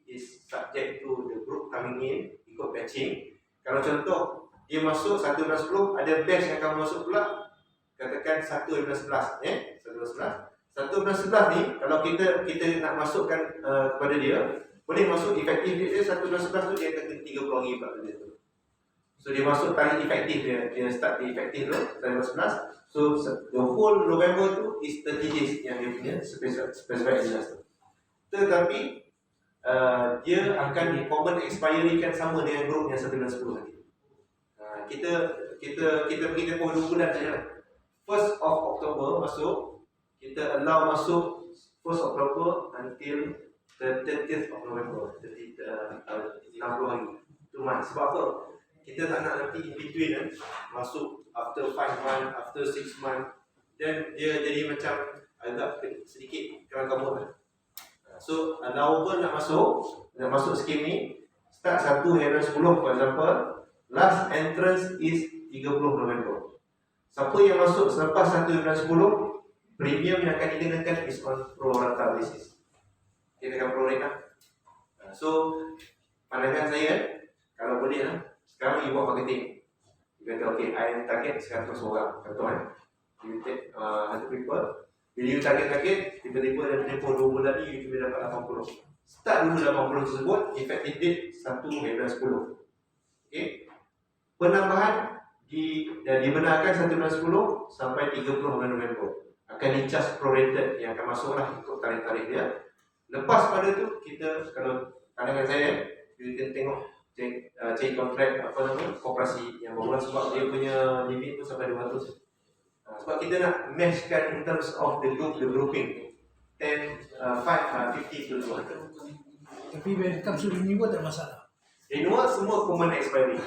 is subject to the group coming in ikut batching. Kalau contoh dia masuk 1 hingga 10, ada batch yang akan masuk pula katakan 1 hingga 11 1 hingga 11. 1 hingga 11 ni kalau kita nak masukkan kepada dia, boleh masuk efektif dia 1 hingga 11 tu dia akan 30 hari pula dia tu. So dia masuk tarikh efektif dia start di efektif tu 1 hingga 11. So the whole November tu is 30 days yang dia punya specified illness tu. Tetapi dia akan common expiry kan sama dengan group yang 1 bulan 10 nanti. Kita bagi tempoh 2 bulan saja. 1st of October masuk, kita allow masuk 1st October until the 30th of November, 60 hari. Itu sebab apa? Kita tak nak nanti in between masuk after 5 months, after 6 months, dan dia jadi macam agak sedikit kelam-kabut. So allowable nak masuk skim ni start 1 Januari 10 for example, last entrance is 30 November. Siapa yang masuk selepas 1 Januari 10, premium yang akan dikenakan is on pro rata basis. Kita akan pro rate lah. So pandangan saya, kalau boleh lah, sekarang you buat marketing. You kata okay, I target 100 orang, contoh you take 100 people. Bila you target, tiba-tiba dalam tempoh 2 bulan ni, you boleh dapat 80. Start dulu 80 tersebut, effective date 1 Januari 10. Okay. Penambahan dibenarkan 1 Januari 10 sampai 30 November. Akan di-charge prorated yang akan masuk lah ikut tarikh-tarikh dia. Lepas pada tu, kita, kalau pandangan saya, kita tengok cari kontrak koperasi yang berbulan sebab dia punya limit tu sampai 200. Sebab kita nak matchkan in terms of the grouping 10, 5, 50 to 200. Tapi when it comes to renewal tak masalah. Renewal semua common expiry.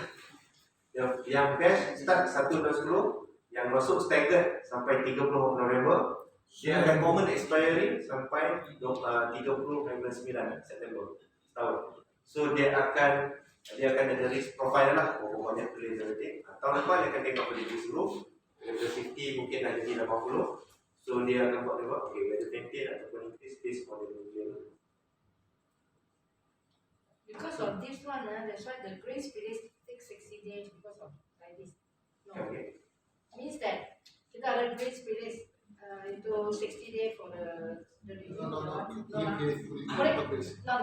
Yang best start 1 Januari 10, yang masuk staggered sampai 30 November. Dia akan common expiry sampai 30 November 9 September tahun. So dia akan ada risk profile lah. Pokoknya tulis everything. Tahun depan dia akan tengok beli dulu. Level 50 mungkin dah jadi 80. So dia akan buat okay, whether maintain ataupun increase based on the new. Because of this one, that's why the grace period takes 60 days because of like this. No. Okay. Means that kita ada grace period itu 60 days for the review. No. Correct. No.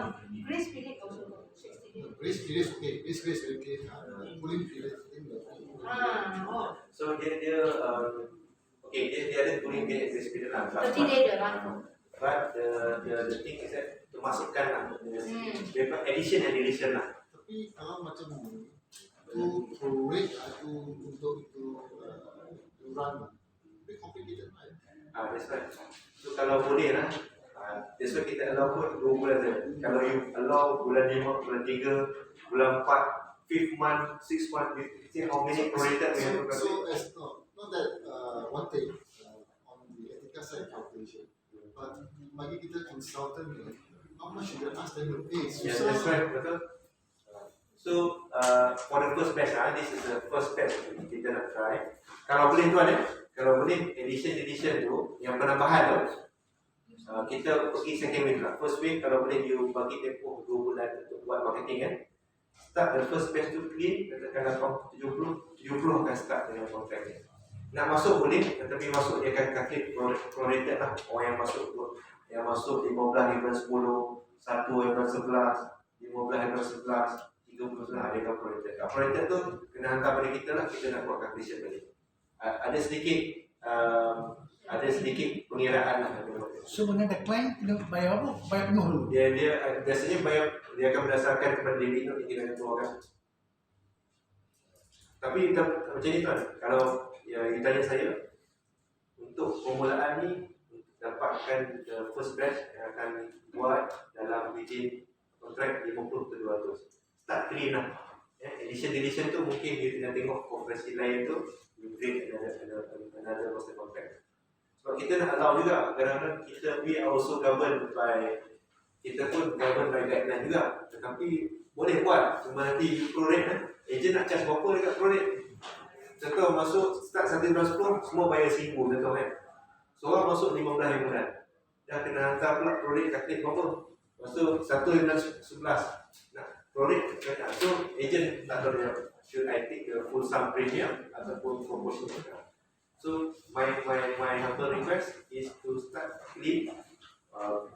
Grace period also 60 days. Grace period okay. Grace very clear. Cooling period in the. Oh. So dia okay, dia ada cooling period grace period lah. 30 days dah lah. But the thing is that termasukkan lah. Dia addition and deletion lah. Tapi kalau macam tu prorate atau untuk run, very complicated right? That's right. So kalau boleh lah, that's why kita allow pun 2 bulan je. Kalau you allow bulan 5, bulan 3, bulan 4, 5th month, 6th month, we see how many prorated we have to So as not that one thing on the ethical side calculation, but bagi kita consultant ni, how much you ask them to pay? Yeah, that's right, betul. So for the first batch, this is the first batch kita nak try. Kalau boleh tu ada, kalau boleh edition tu, yang penambahan tu, kita pergi second wave lah. First wave kalau boleh you bagi tempoh 2 bulan untuk buat marketing kan. Start the first batch tu clean, katakan 70 akan start dengan kontrak ni. Nak masuk boleh, tetapi masuk dia akan calculate prorated lah. Orang yang masuk 15 bulan 10, 1 bulan 11, 15 bulan 11, 30 lah, dia akan prorated. Prorated tu kena hantar pada kita lah, kita nak buat calculation balik. Ada sedikit pengiraan lah. So mana ada client kena bayar apa? Bayar penuh dulu. Dia biasanya bayar, dia akan berdasarkan kepada daily note yang kita akan keluarkan. Tapi macam ni tuan, kalau you tanya saya, untuk permulaan ni dapatkan the first batch yang akan buat dalam within kontrak 50 ke 200. Start clean lah. Edition tu mungkin dia tengah tengok konferensi lain tu, you bring another master contract. Sebab kita nak allow juga, kadang-kadang we are also governed by, kita pun governed by guideline juga. Tetapi boleh buat, cuma nanti prorate agent nak charge berapa dekat prorate. Contoh masuk start 1 bulan 10, semua bayar 1000 contoh kan. Seorang masuk 15 bulan, dah kena hantar pula prorate calculate berapa. Masuk 1 bulan 11, nak prorate kena. So agent tak tahu dia should I take the full sum premium ataupun proportional. So my humble request is to start clean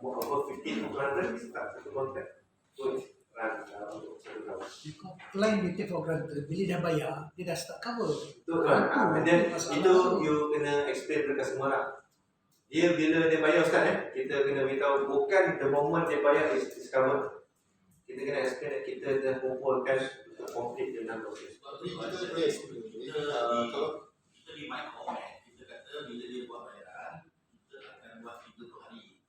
over 15 to 200, start satu contract. So run untuk satu tahun. Because client dia take for granted, bila dah bayar, dia dah start cover. Betul kan? Dan itu you kena explain dekat semua lah. Dia bila dia bayar Ustaz kita kena beritahu bukan the moment dia bayar is covered. kita kena explain that kita dah kumpulkan untuk complete dengan proses. Sebab tu Kita raise dulu. Kalau kita di my comment, kita kata bila dia buat bayaran, kita akan buat 30 hari.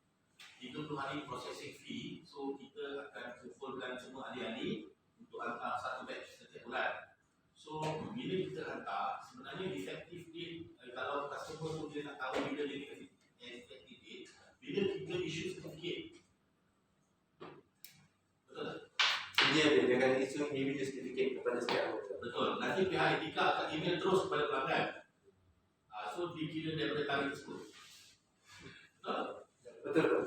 30 hari processing fee, so kita akan kumpulkan semua ahli-ahli untuk hantar satu batch setiap bulan. So bila kita hantar, sebenarnya effective date, kalau customer tu dia nak tahu bila dia effective date, bila kita issue certificate. Betul tak? Dia akan isu individual certificate kepada setiap anggota. Betul. Nanti pihak etika akan email terus kepada pelanggan. So dikira daripada tarikh tersebut. Betul? Betul.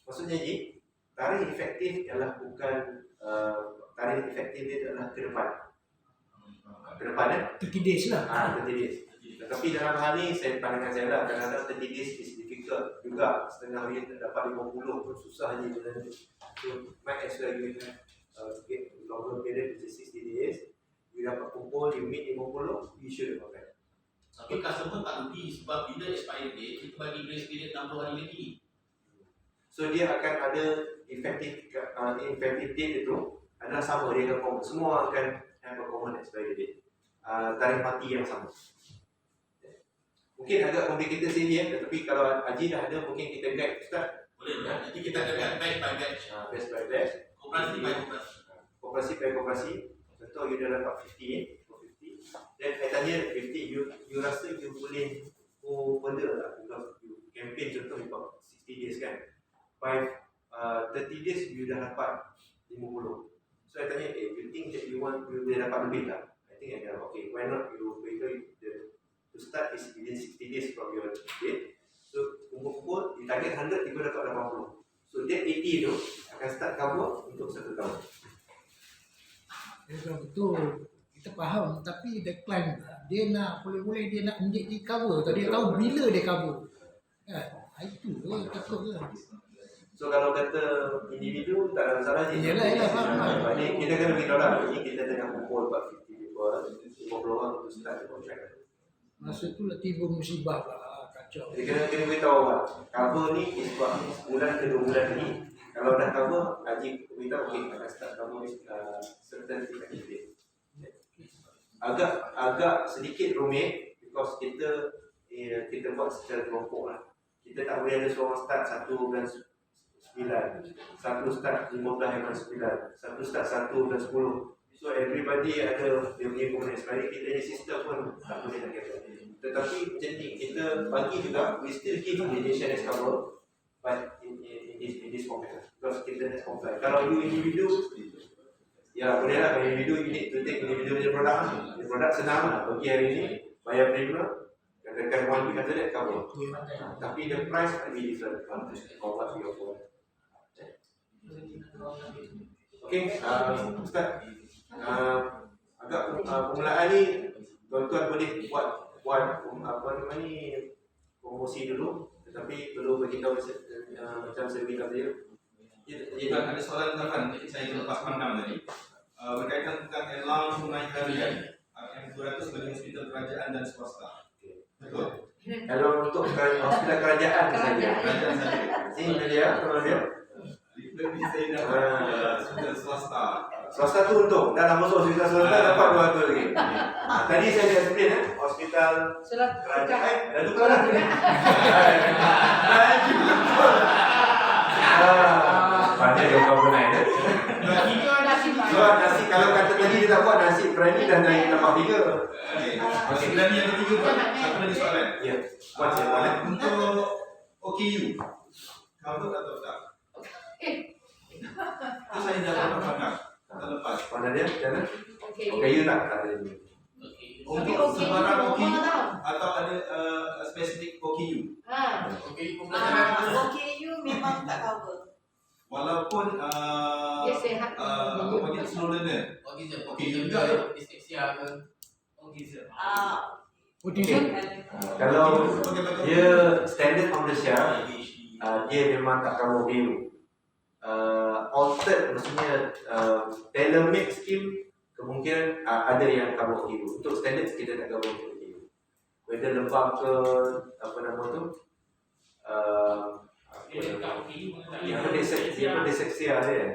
Maksudnya ni, tarikh efektif ialah bukan tarikh efektif dia adalah ke depan. Ke depan 30 days lah. 30 days. Tetapi dalam hal ni, pandangan saya lah, kadang-kadang 30 days is difficult juga. Setengah hari dapat 50 pun susah je benda ni. So, might as well you get longer period, which is 60 days. You dapat kumpul, you meet 50, you should have pakai. Tapi customer tak rugi sebab bila expiry date, kita bagi grace period 60 hari lagi. So dia akan ada effective date itu adalah sama, dia akan common. Semua akan have a common expiry date. Tarikh mati yang sama. Mungkin agak complicated sikit, tetapi kalau Haji dah ada, mungkin kita guide Ustaz. Boleh tak? Nanti kita akan batch by batch. Best by best. Koperasi by koperasi. Koperasi by koperasi. Contoh you dah dapat 50 then saya tanya 50, you rasa you boleh go further tak? Because you campaign contoh you got 60 days kan. By 30 days you dah dapat 50. So saya tanya, you think that you boleh dapat lebih tak? I think I can. Okay, why not you to start is within 60 days from your date. So kumpul, you target 100, you dapat 80. So that 80 tu akan start cover untuk 1 tahun. Betul. Kita faham, tapi the client dia nak boleh-boleh dia nak immediately cover, tak dia tahu bila dia cover. Kan? Itu takut ke. So kalau kata individu tak ada masalah je. Yalah, faham. Jadi kita kena beritahu lah, ini kita tengah kumpul about 50 people, 50 orang untuk start the contract. Masa tu lah tiba musibah lah, kacau. Jadi kena beritahu lah, cover ni is buat sebulan ke 2 bulan ni. Kalau dah cover, Haji beritahu, okay, akan start cover certain effective date. Agak sedikit rumit because kita buat secara kelompok lah. Kita tak boleh ada seorang start 1 bulan 9, satu start 15 bulan 9, satu start 1 bulan 10. So everybody ada dia punya component. Sebenarnya kita ni sistem pun tak boleh nak kata. Tetapi macam ni, kita bagi juga, we still give the nation as cover, but in this format because kita nak comply. Kalau you individu, ya boleh lah. Kalau individu, you need to take individu punya produk. Produk senang lah, pergi hari ni bayar premium, katakan 1 week after that cover. Tapi the price will be different for what we offer. Okay, Ustaz, agak permulaan ni tuan-tuan boleh buat apa nama ni, promosi dulu, tetapi perlu bagi tahu macam saya bilang tadi. Ya, ada soalan tambahan saya terlepas pandang tadi berkaitan tentang elang tunai harian RM200 bagi hospital kerajaan dan swasta. Betul? Kalau untuk hospital kerajaan saja, Kerajaan saja. sini dia, kalau dia Lebih saya dah hospital swasta. swasta tu untung, dah masuk hospital swasta dapat 200 lagi. Tadi saya dah explain hospital kerajaan, dah tukar lah tu ni. Pandai dia orang benar ni. So nasi, kalau kata tadi dia tak buat nasi berani dan naik tambah 3. Okey. Dan yang ketiga Pak, satu lagi soalan. Ya, buat saya boleh. Untuk OKU, cover atau tak? Itu saya dah dapat pandang. Tak lepas. Mana dia? Jangan. Okay. Okay, you tak ada ni. Untuk sebarang OKU atau ada spesifik OKU. Okay, pembelajaran OKU memang tak cover. Walaupun Dia sihat. bagi seluruh learner. autism. Okay, juga ya, disleksia ke autism. Autism? Kalau dia standard on the shelf, dia memang tak cover biru. Altered maksudnya tailor-made scheme kemungkinan ada yang cover biru. Untuk standard kita tak cover biru. Whether lembab ke apa nama tu, yang disleksia dia.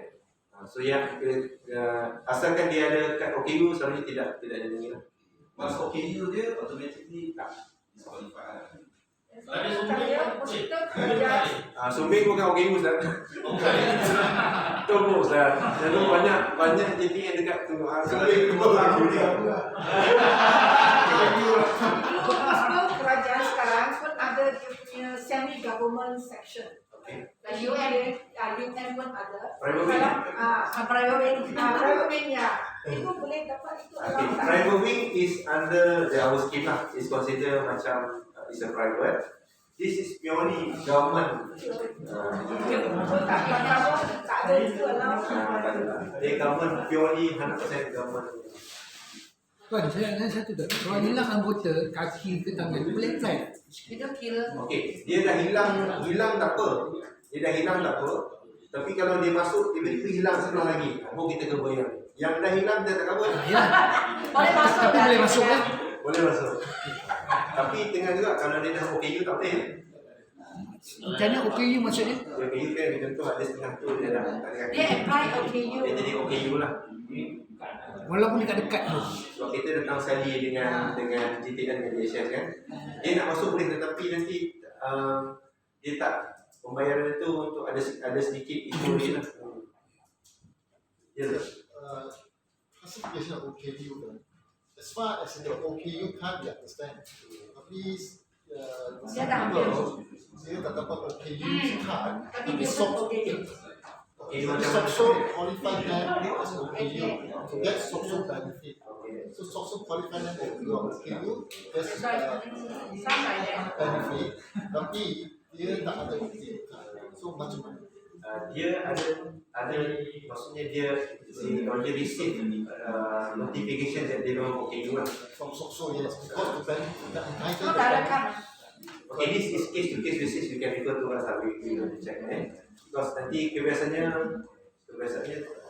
So yang asalkan dia ada kad OKU, selalunya tidak ada ni lah. Once OKU dia automatically disqualified. Ada Saya hospital kerajaan. Sumbing bukan OKU Ustaz. Tunggu Ustaz. Jadi banyak JPN dekat tu. Sumbing Hospital kerajaan sekarang pun ada dia punya semi government section. Dan UN pun ada. Private wing. Private wing ya. Itu boleh dapat itu Okay, allowed. private wing is under the our scheme lah. Is considered macam is a private. This is purely government. So tak ada itu allowed. Dia government purely 100% government. Tuan, saya ada satu tak? Kalau hilang anggota kaki ke tangan, boleh try. Itu kira. Okey, dia dah hilang tak apa. Dia dah hilang tak apa. Tapi kalau dia masuk, tiba-tiba hilang sebelah lagi. Baru kita kena bayar. Yang dah hilang dia tak cover. Boleh masuk Tapi dah. boleh masuk kan? Boleh masuk. Tapi tengah juga kalau dia dah OKU tak boleh. Macam mana OKU maksudnya? Dia OKU kan contoh ada setengah tu dia dah tak ada kaki. Dia apply OKU. Dia jadi OKU lah. Walaupun dekat-dekat tu. Sebab kita datang sekali dengan GTN dengan DHS kan. Dia nak masuk boleh tetapi nanti dia tak pembayaran tu untuk ada sedikit histori lah. Ya. Classification of OKU kan. As far as the OKU card we understand. Tapi Dia dah ambil. dia tak dapat OKU card. Tapi dia pun OKU. Okay, macam mana? SOCSO qualified them as OKU to get SOCSO benefit. So SOCSO qualified them as OKU, there's Some like that. benefit. Tapi dia tak ada OKU card. So macam mana? Dia ada maksudnya dia receive notification that dia memang OKU lah. From SOCSO, yes, because the benefit, the Itu entitled tak ada benefit. kan? Okay, this is case to case basis, you can refer to us, we will check because nanti kebiasaannya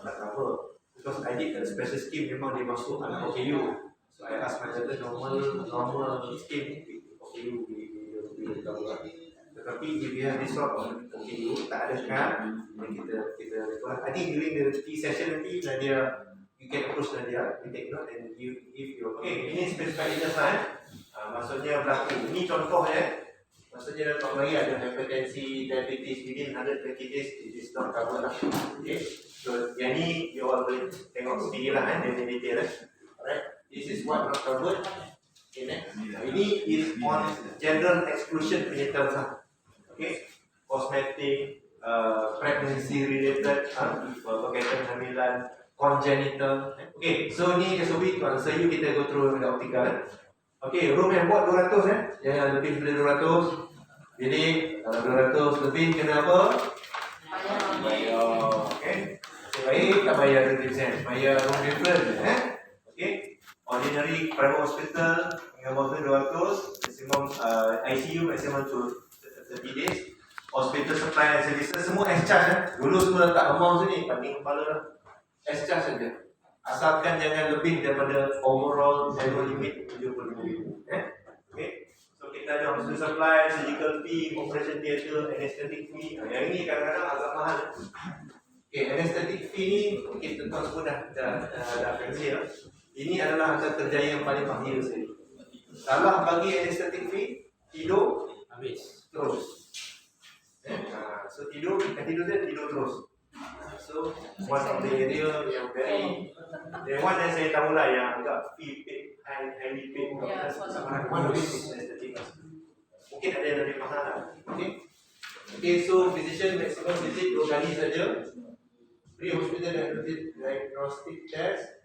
tak cover. Because I did a special scheme, memang dia masuk anak OKU. So I ask my daughter normal scheme OKU we cover. Tetapi if you have this sort of OKU tak ada kan, then kita refer. I think during the T session nanti Nadia, you can approach Nadia, you take note and you if you okay. Ini specified illness lah. Maksudnya berlaku. Ini contohnya. Maksudnya kalau lagi ada hipertensi, diabetes within 120 days, it is not covered lah. Okay. So yang ni you all boleh tengok sendiri lah dari detail lah. Alright. This is what not covered. Okay, next. Ini is on general exclusion punya terms lah. Okay. Cosmetic, pregnancy related, berkaitan hamilan, congenital. Okay. So ni SOP to answer you, kita go through the optical. Okay, room and board 200 jangan lebih daripada 200. Bilik kalau 200 lebih kena apa? Bayar. Okay. Baik, tak bayar 20%. Bayar room different Okay. Ordinary private hospital dengan bawah 200, maximum ICU maximum to 30 days. Hospital supply and services semua S-charge Dulu semua letak amount sini, banding kepala lah. S-charge saja. Asalkan jangan lebih daripada overall annual limit 75,000. Okay. So kita ada hospital supply, surgical fee, operation theatre, anesthetic fee. Yang ini kadang-kadang agak mahal. Okay, anesthetic fee ni mungkin tuan semua dah familiar. Ini adalah angka kerjaya yang paling mahal sekali. Salah bagi anesthetic fee, tidur habis terus. So tidur terus. So one of the area yang very the one yang saya tahu lah yang agak fee paid, highly paid one of it is anesthetic. Mungkin ada yang lebih mahal lah. Okay, so physician maximum visit 2 kali saja. Pre-hospital diagnostic test,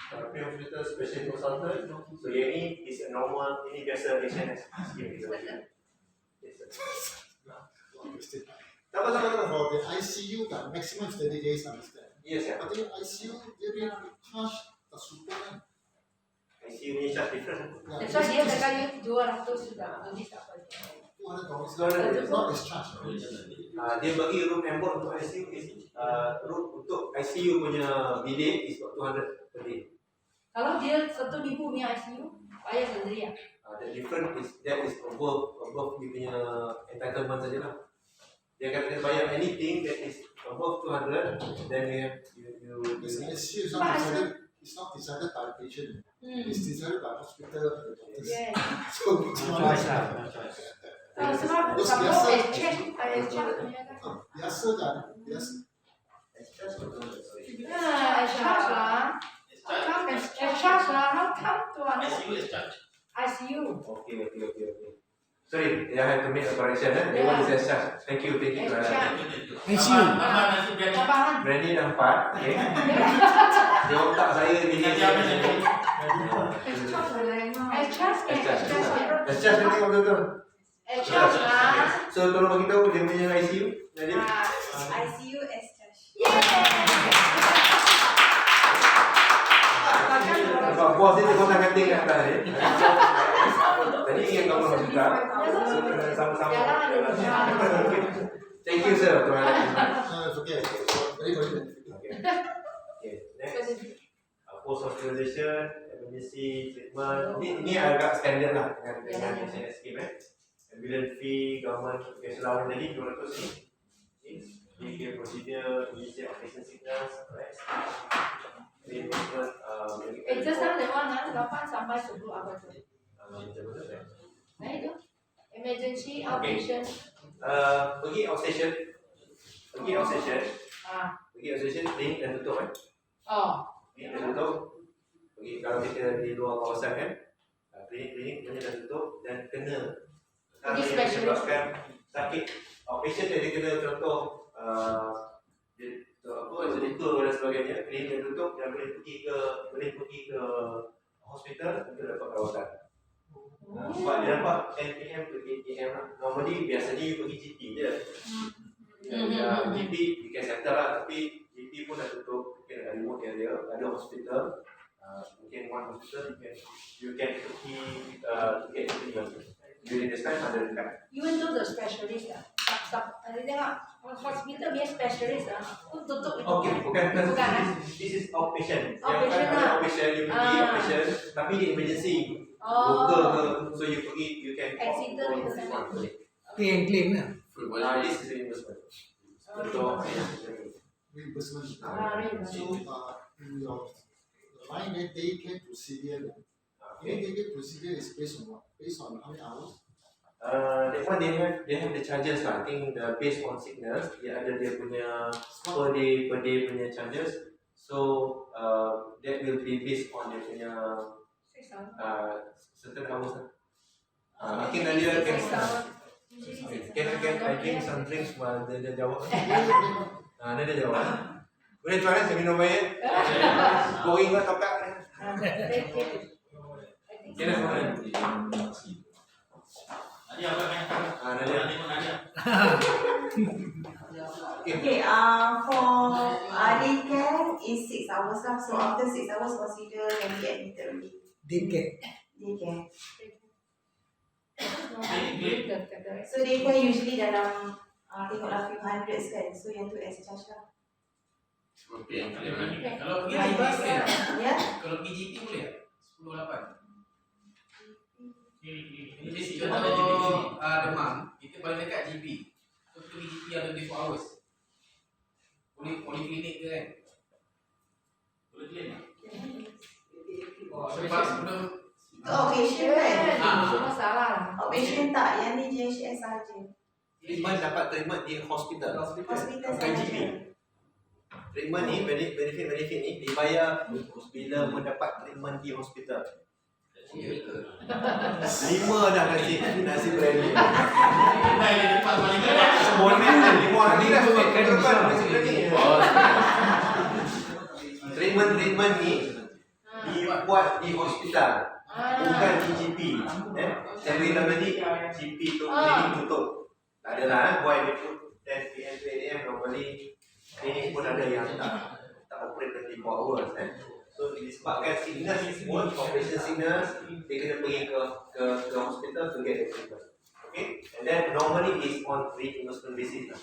pre-hospital special consultant. So yang ini is a normal, ini biasa HNS scheme kita. For the ICU kan, maximum 30 days understand. Yes, ya. Tapi ICU dia punya charge tak super kan. ICU ni charge different. That's why dia kata 200 sudah. Jadi tak apa. $200 is not discharge. Dia bagi room and board untuk ICU room untuk ICU punya bilik is 200 per day. Kalau dia 1,000 punya ICU, bayar sendiri ya. The difference is that is above dia punya entitlement saja lah. Dia kata bayar anything that is above 200, then you This issue is not decided by the patient. It's decided by hospital and the doctors. Yes. So it's not Sebab Terus kamu biasa- exchange punya kan? biasa kan, biasa. Ya, exchange lah. Come exchange lah. How come to ICU is charged. ICU? Okay. Sorry, I have to make a correction. They want to say thank you. ICU. Tambahan. Berani dah 4, okay. Dia otak saya gini. Exchange Exchange ni betul-betul. Exchange lah. So tolong bagi tahu dia punya ICU. Nadia. ICU as cash. Sebab bos dia tengok sangat tinggi kat atas ni. Tadi ingat kamu hospital. So kena sama-sama. Thank you sir. Tuan. No, it's okay. Very good. Okay. Next. Post hospitalization, emergency treatment. Ini agak standard lah dengan national scheme. Ambulance fee, government cash allowance tadi 200 ni. Medical procedure, initial operation sickness, right? Reimbursement, Just now that one 8 sampai 10 apa tu? macam mana kan? Nah itu. Emergency outpatient. Pergi outstation. Ah. Klinik dah tutup kan? Oh. Klinik dah tutup. Kalau kita di luar kawasan kan, klinik dah tutup dan kena Pergi specialist. menyebabkan sakit outpatient dia kena contoh luka dan sebagainya, klinik dah tutup dan boleh pergi ke hospital untuk dapat perawatan. Sebab dia dapat NPM ke ATM lah. Normally biasanya you pergi GP je. GP you can settle lah, tapi GP pun dah tutup. Mungkin ada remote area, ada hospital. Mungkin one hospital you can pergi to get treatment. During this time ada dekat. Even though the specialist ada tengok hospital dia specialist pun tutup itu. Okay, bukan. This is outpatient. Yang kan outpatient, you pergi outpatient, tapi di emergency. Luka ke, so you pergi, you can Accident. Pay and claim lah. This is reimbursement. Untuk Reimbursement. Reimbursement. So, in your line, daycare procedure. Daycare procedure is based on what? Based on how many hours? That one they have the charges lah. I think based on sickness, dia ada dia punya per day punya charges. So that will be based on dia punya certain hours lah. I think Nadia can I drink some drinks while dia jawab. Nadia jawab. Boleh tuan saya minum air. Boring lah tokak. Kena mana? Nadia apa yang Nadia. Okay, for daycare is 6 hours lah. So after 6 hours consider can be admitted already. Daycare. Daycare. Daycare. So daycare usually dalam tengoklah few hundreds kan. So yang tu as charge lah. Kalau pergi GP boleh tak? Ya. Kalau pergi GP boleh tak? 10-8. Ini basic Kita contoh ada GP kalau sini. demam, kita paling dekat GP. So kita pergi GP ada 24 hours. Poliklinik ke kan? Boleh claim tak? Sebab sebelum Itu outpatient kan? Semua salah lah. Outpatient tak, yang ni JHS sahaja. Treatment dapat treatment di hospital. Hospital Bukan GP. sahaja. Treatment ni, benefit ni dibayar bila mendapat treatment di hospital. 5 dah nasi berani. Kita ada depan paling dekat. Bonus 5 orang ni dah depan nasi berani. Treatment ni dibuat di hospital. Bukan di GP. Saya beritahu tadi GP tu klinik tutup. Tak ada lah buat dia tu 10 PM to 8 AM normally klinik pun ada yang tak operate 24 hours So disebabkan sickness ni semua, operation sickness, dia kena pergi ke hospital to get the treatment. Okay? And then normally is on reimbursement basis lah.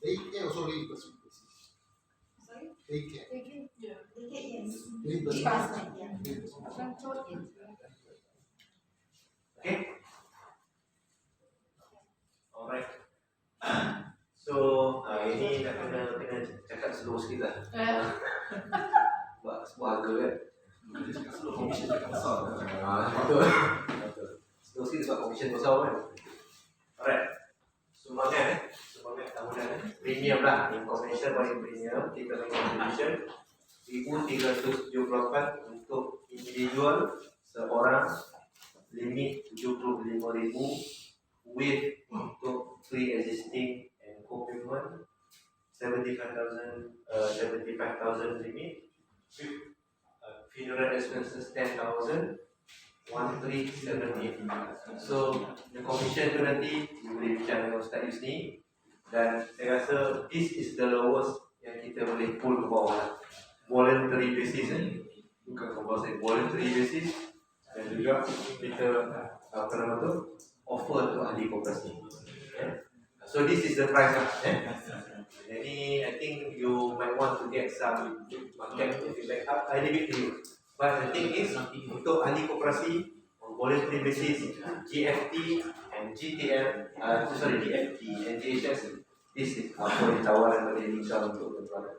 Daycare also reimbursement basis. Sorry? Daycare. Daycare yes. Reimbursement. Yeah. Okay? Alright. Ini nak kena cakap slow sikit lah. Buat sebuah harga kan. Dia cakap slow, komisen cakap besar. Betul. Slow sikit sebab komisen besar kan. Alright. Sumbangan tahunan premium lah. Information paling premium kita bagi commission 1,378 untuk individual seorang, limit 75,000 with untuk pre-existing and co-payment 75,000 limit, funeral expenses 10,000, 1,378. So the commission tu nanti boleh bincang dengan Ustaz Yusni, dan saya rasa this is the lowest yang kita boleh pull ke bawah lah. Voluntary basis bukan compulsory, voluntary basis, dan juga kita apa nama tu offer untuk ahli koperasi. So this is the price lah. Jadi I think you might want to get some market feedback up. I leave it to you. But the thing is, untuk ahli koperasi on voluntary basis, GFT and GTM, GFT and GHS, this is apa yang tawaran dari Lisa untuk berjualan.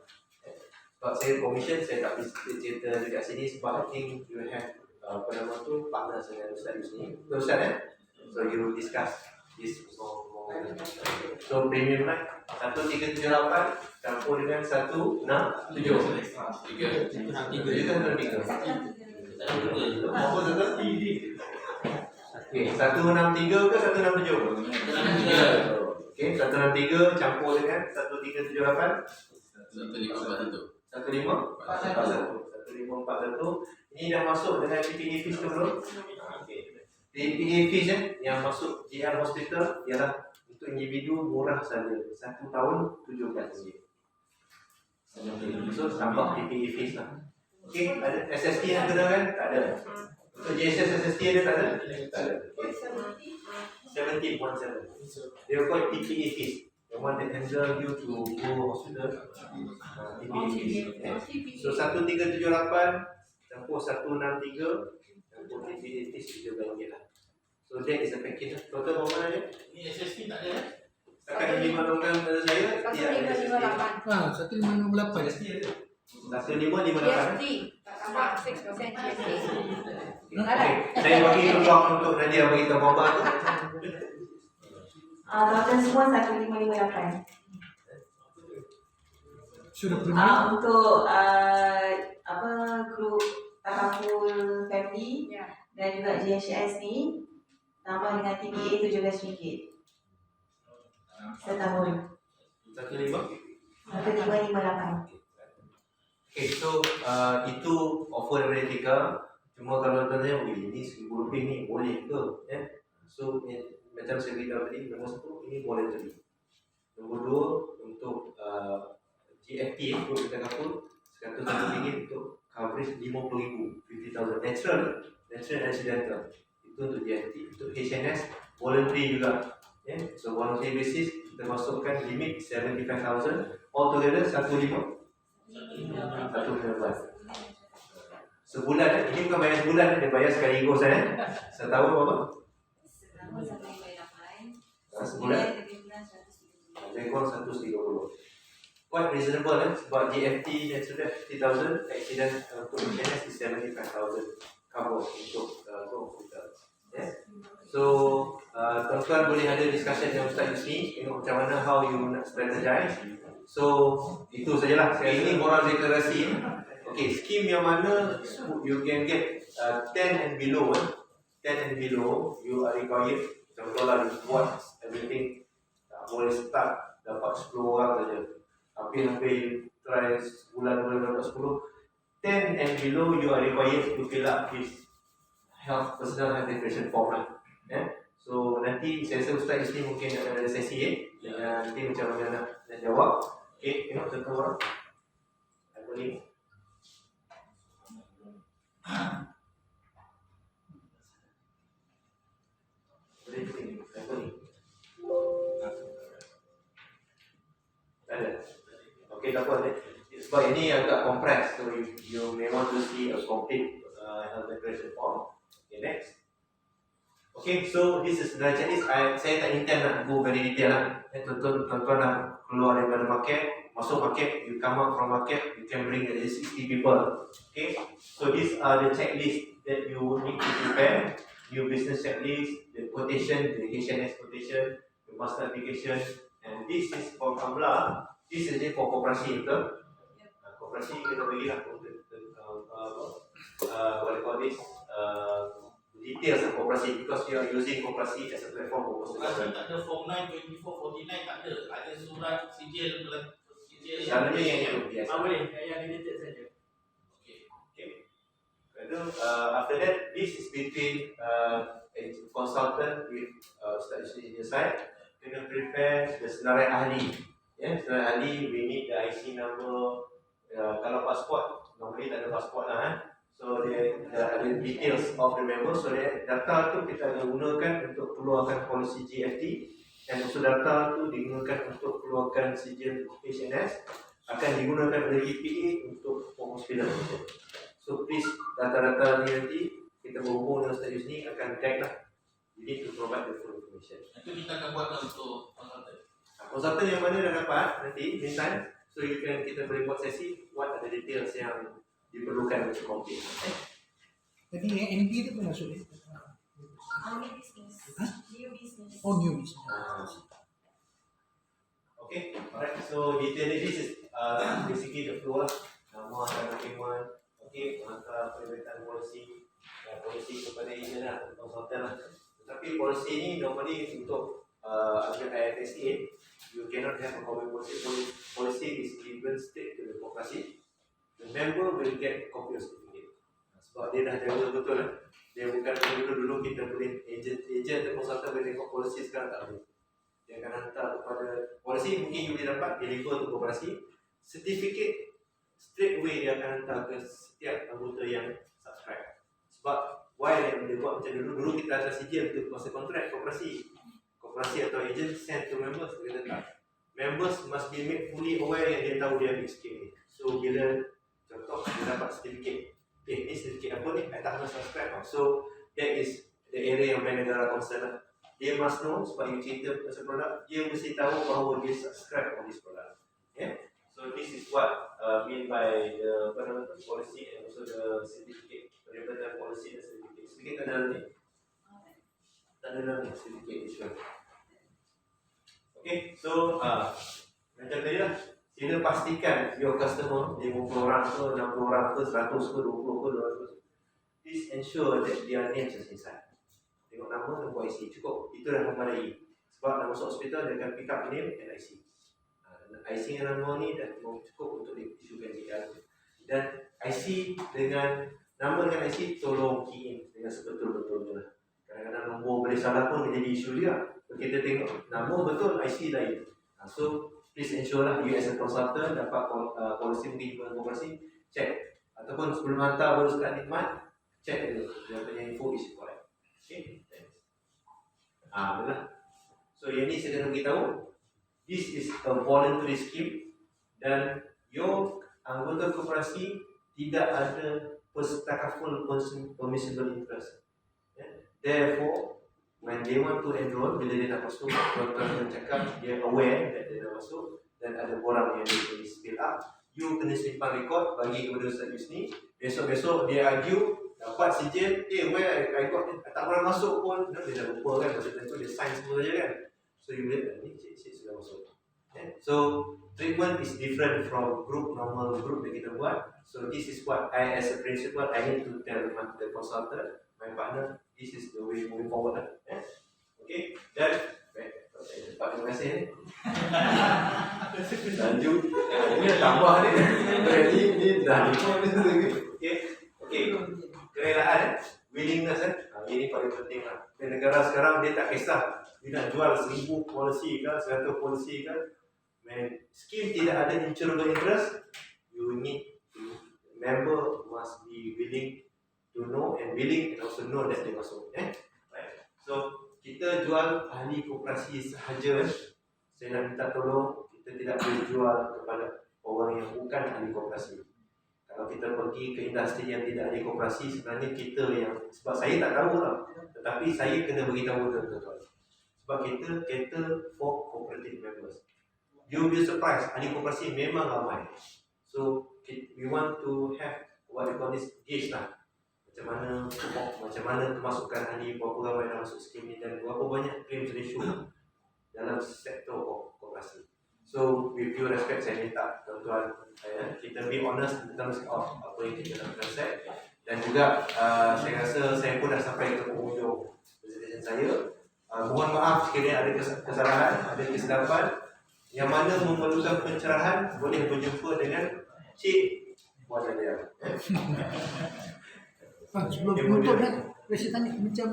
Sebab saya commission, saya tak bisa cerita dekat sini sebab I think you have apa nama tu partner dengan Ustaz Yusni. Ustaz so you discuss this more. So premium lah 1,378 campur dengan 1,67. Apa betul? Okay, 163 ke 167? 163. Okay, 163 campur dengan 1,378. 1,541. Ini dah masuk dengan PPA fees ke belum? PPA fees yang masuk GR Hospital ialah untuk individu murah saja, 1 tahun 17 ringgit. So tambah PPA fees lah. Okay, ada SST yang kena kan? Tak ada. Untuk JSS SST ada tak ada? Tak ada. 17.17. Dia call PPA fees. The one that handle you to go hospital. PPA fees. So 1,378 campur 163 campur PPA fees RM3 lah. So that is a package. Total berapa aja? Ni SST tak ada. Akan dimaklumkan kepada saya. Tidak ada SST. 1,558. SST ada. 1,558. GST, tak tambah 6% GST. Okay. Saya bagi peluang untuk Nadia bagi tahu apa tu. Total semua 1,558. Sudah premium. Untuk grup Tahaful Family Ya. dan juga GHS ni tambah dengan TPA RM17 setahun. 1,558. Okay, so itu offer daripada Tika. Cuma kalau tanya, ini RM1,000 lebih ni boleh ke? So macam saya beritahu tadi, nombor 1 ini voluntary. Nombor 2 untuk GFT untuk kita kapul RM100 untuk coverage RM50,000, 50,000 natural and accidental. Itu untuk GFT. Untuk HNS voluntary juga. So voluntary basis kita masukkan limit 75,000, altogether 1,500. 1,500 sebulan. Ini bukan bayar sebulan, dia bayar sekaligus setahun berapa? Sebulan lebih kurang 130. Quite reasonable sebab GFT natural 50,000, accident untuk HNS is 75,000 cover untuk hospital. So tuan-tuan boleh ada discussion dengan Ustaz Yusni, tengok macam mana how you nak strategize. So itu sajalah. Ini moral deklarasi. Okay, skim yang mana you can get 10 and below. 10 and below you are required. Contohlah you buat everything, boleh start dapat 10 orang saja. Hampir try sebulan boleh dapat 10. 10 and below you are required to fill up this personal health declaration form lah. So nanti saya rasa Ustaz Yusni mungkin akan ada sesi nanti macam mana nak jawab. Okay, tengok contoh orang. Apa ni? Apa ni? Tak ada. Okay, tak apa. Sebab ini agak compressed, so you may want to see a complete health declaration form. Okay, next. Okay, so this is the checklist. Saya tak intend nak go very detail lah. Tuan-tuan nak keluar daripada market, masuk market, you come out from market, you can bring at least 60 people. Okay, so these are the checklist that you need to prepare. Your business checklist, the quotation, the HNS quotation, the master application, and this is for Kamla. This is for koperasi, betul? Koperasi kita bagi lah what do you call this? Details of koperasi, because you are using koperasi as a platform for Koperasi tak ada form 9, 24, 49 tak ada. Ada surat sijil Selalunya yang itu biasa. Boleh, yang related saja. After that, this is between a consultant with Ustaz Yusri side. Kena prepare the senarai ahli. Senarai ahli, we need the IC number. Kalau pasport, normally tak ada pasport lah. So dia ada details of the member. So data tu kita akan gunakan untuk keluarkan polisi GFT, dan usul data tu digunakan untuk keluarkan sijil HNS, akan digunakan oleh EPA untuk hospital. So please data-data ni nanti kita berhubung dengan Ustaz Yusni akan tag lah. You need to provide the full information. Itu kita akan buat untuk konsultan. Konsultan yang mana dah dapat nanti meantime, so kita boleh buat sesi what are the details yang diperlukan untuk complete. Jadi NB tu pun masuk ni. New business. New business. Oh, new business. Okay, alright. So detail ni, this is basically the flow lah. Nama dan dokumen. Okay, maka peribatan polisi, polisi kepada agent lah, konsultan lah. Tetapi polisi ni normally untuk under IFSA, you cannot have a copy policy. Policy is given straight to the koperasi. The member will get a copy of certificate. Sebab dia dah jaga betul lah. Dia bukan dulu kita boleh agent atau konsultan boleh tengok polisi, sekarang tak boleh. Dia akan hantar kepada polisi, mungkin you boleh dapat deliver to koperasi. Certificate straight away dia akan hantar ke setiap anggota yang subscribe. Sebab why dia buat macam dulu kita hantar sijil untuk masa kontrak koperasi atau agent send to members, dia letak. Members must be made fully aware yang dia tahu dia ambil skim ni. So bila contoh dia dapat sertifikat, ni sertifikat apa ni? Tak pernah subscribe. So that is the area yang negara concern lah. Dia must know, sebab you cerita pasal produk, dia mesti tahu bahawa dia subscribe on this product. So this is what mean by the policy and also the certificate. Peribatan policy dan certificate. Certificate tak ada dalam ni. Tak ada dalam ni certificate issue. Okay, so macam tadi lah, sila pastikan your customer 50 orang ke, 60 orang ke, 100 ke, 20 ke, 200. Please ensure that their names is inside. Tengok nama dan buat IC, cukup. Itu dah memadai. Sebab nak masuk hospital, dia akan pick up name and IC. IC dengan nama ni dah cukup untuk diisukan JR. Dan IC dengan nama dengan IC tolong key in dengan sebetul-betulnya lah. Kadang-kadang nombor boleh salah pun menjadi isu dia. Kita tengok nama betul, IC lain. So please ensure lah you as a consultant dapat polisi mungkin juga koperasi, check. Ataupun sebelum hantar baru sekali nikmat, check dulu dia punya info is correct. Okay, thanks. Betul. So yang ni saya nak beritahu, this is a voluntary scheme dan your anggota koperasi tidak ada takaful permissible interest. Therefore, when they want to enroll, bila dia nak masuk, tuan-tuan cakap dia aware that dia nak masuk dan ada borang yang dia boleh spill up, you kena simpan rekod bagi kepada Ustaz Yusni. Besok-besok dia argue, dapat sijil, where I got it, tak pernah masuk pun, dia dah lupa kan, masa tu dia sign semua saja kan. So you boleh, ni cik sudah masuk. So treatment is different from normal group yang kita buat. So this is what I as a principal, I need to tell the consultant, my partner, this is the way moving forward lah. Okay, dan terima kasih. Lanjut. Ini dah tambah ni. Ini dah lupa ni. Okay. Kerelaan, willingness ini paling penting lah. Di negara sekarang dia tak kisah. Dia nak jual 1000 polisi ke, 100 polisi ke. Scheme tidak ada insurable interest. You need to, member must be willing to know and willing and also know that dia masuk. Right. So kita jual ahli koperasi sahaja. Saya nak minta tolong, kita tidak boleh jual kepada orang yang bukan ahli koperasi. Kalau kita pergi ke industri yang tidak ada koperasi, sebenarnya kita yang, sebab saya tak tahu lah, tetapi saya kena beritahu tuan-tuan. Sebab kita cater for cooperative members. You will be surprised, ahli koperasi memang ramai. So we want to have what we call this gauge lah. Macam mana kemasukan ahli, berapa ramai yang masuk skim ni dan berapa banyak claims ratio dalam sektor koperasi. So with due respect, saya minta tuan-tuan kita be honest in terms of apa yang kita nak set. Dan juga saya rasa saya pun dah sampai ke penghujung presentation saya. Mohon maaf sekiranya ada kesalahan, ada kesilapan. Yang mana memerlukan pencerahan boleh berjumpa dengan Cik Puan Nadia. Sebelum penutup saya tanya macam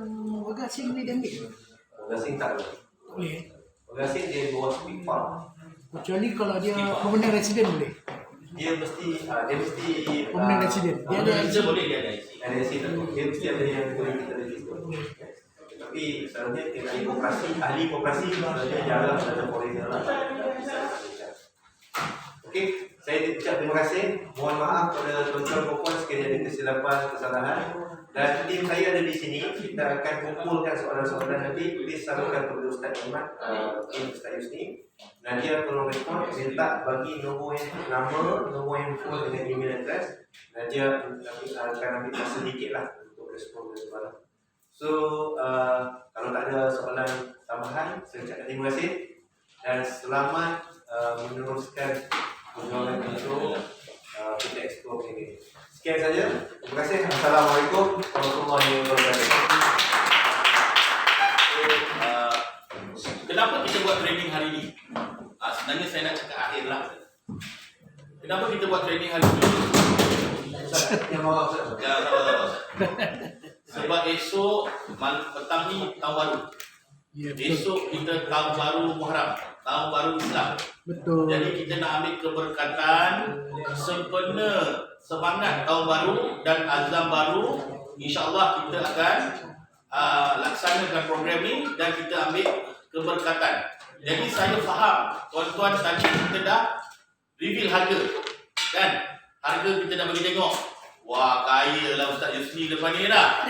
warga asing boleh diambil? Warga asing tak boleh. Tak boleh. Warga asing dia luar speak farm. Kecuali kalau dia permanent resident boleh. Dia mesti Permanent resident. Dia ada Kita boleh dia ada IC. ada IC tak? Dia mesti ada yang boleh kita register. Tapi sebenarnya ahli koperasi sebenarnya jarang ada foreigner lah. Okey, saya ucap terima kasih. Mohon maaf pada tuan-tuan dan puan sekiranya ada kesilapan, kesalahan. Dan tim saya ada di sini. Kita akan kumpulkan soalan-soalan nanti. Please salurkan kepada Ustaz Ahmad, tim Ustaz Yusni. Nadia tolong respon. Minta bagi nombor handphone dengan email address. Nadia akan ambil masa sedikit lah untuk respon ke soalan. So, kalau tak ada soalan tambahan, saya ucapkan terima kasih. Dan selamat meneruskan perjuangan untuk kita explore ini. Sekian saja. Terima kasih. Assalamualaikum warahmatullahi wabarakatuh. Kenapa kita buat training hari ini? Sebenarnya saya nak cakap akhir lah. Kenapa kita buat training hari ini? Yang bawah Ustaz. Ya, sabar. Sebab esok petang ni tahun baru. Ya, betul. Esok kita tahun baru Muharram, tahun baru Islam. Betul. Jadi kita nak ambil keberkatan sempena semangat tahun baru dan azam baru. InsyaAllah kita akan laksanakan program ni dan kita ambil keberkatan. Jadi saya faham tuan-tuan tadi kita dah reveal harga kan? Harga kita dah bagi tengok. Wah, kaya lah Ustaz Yusni depan ni dah.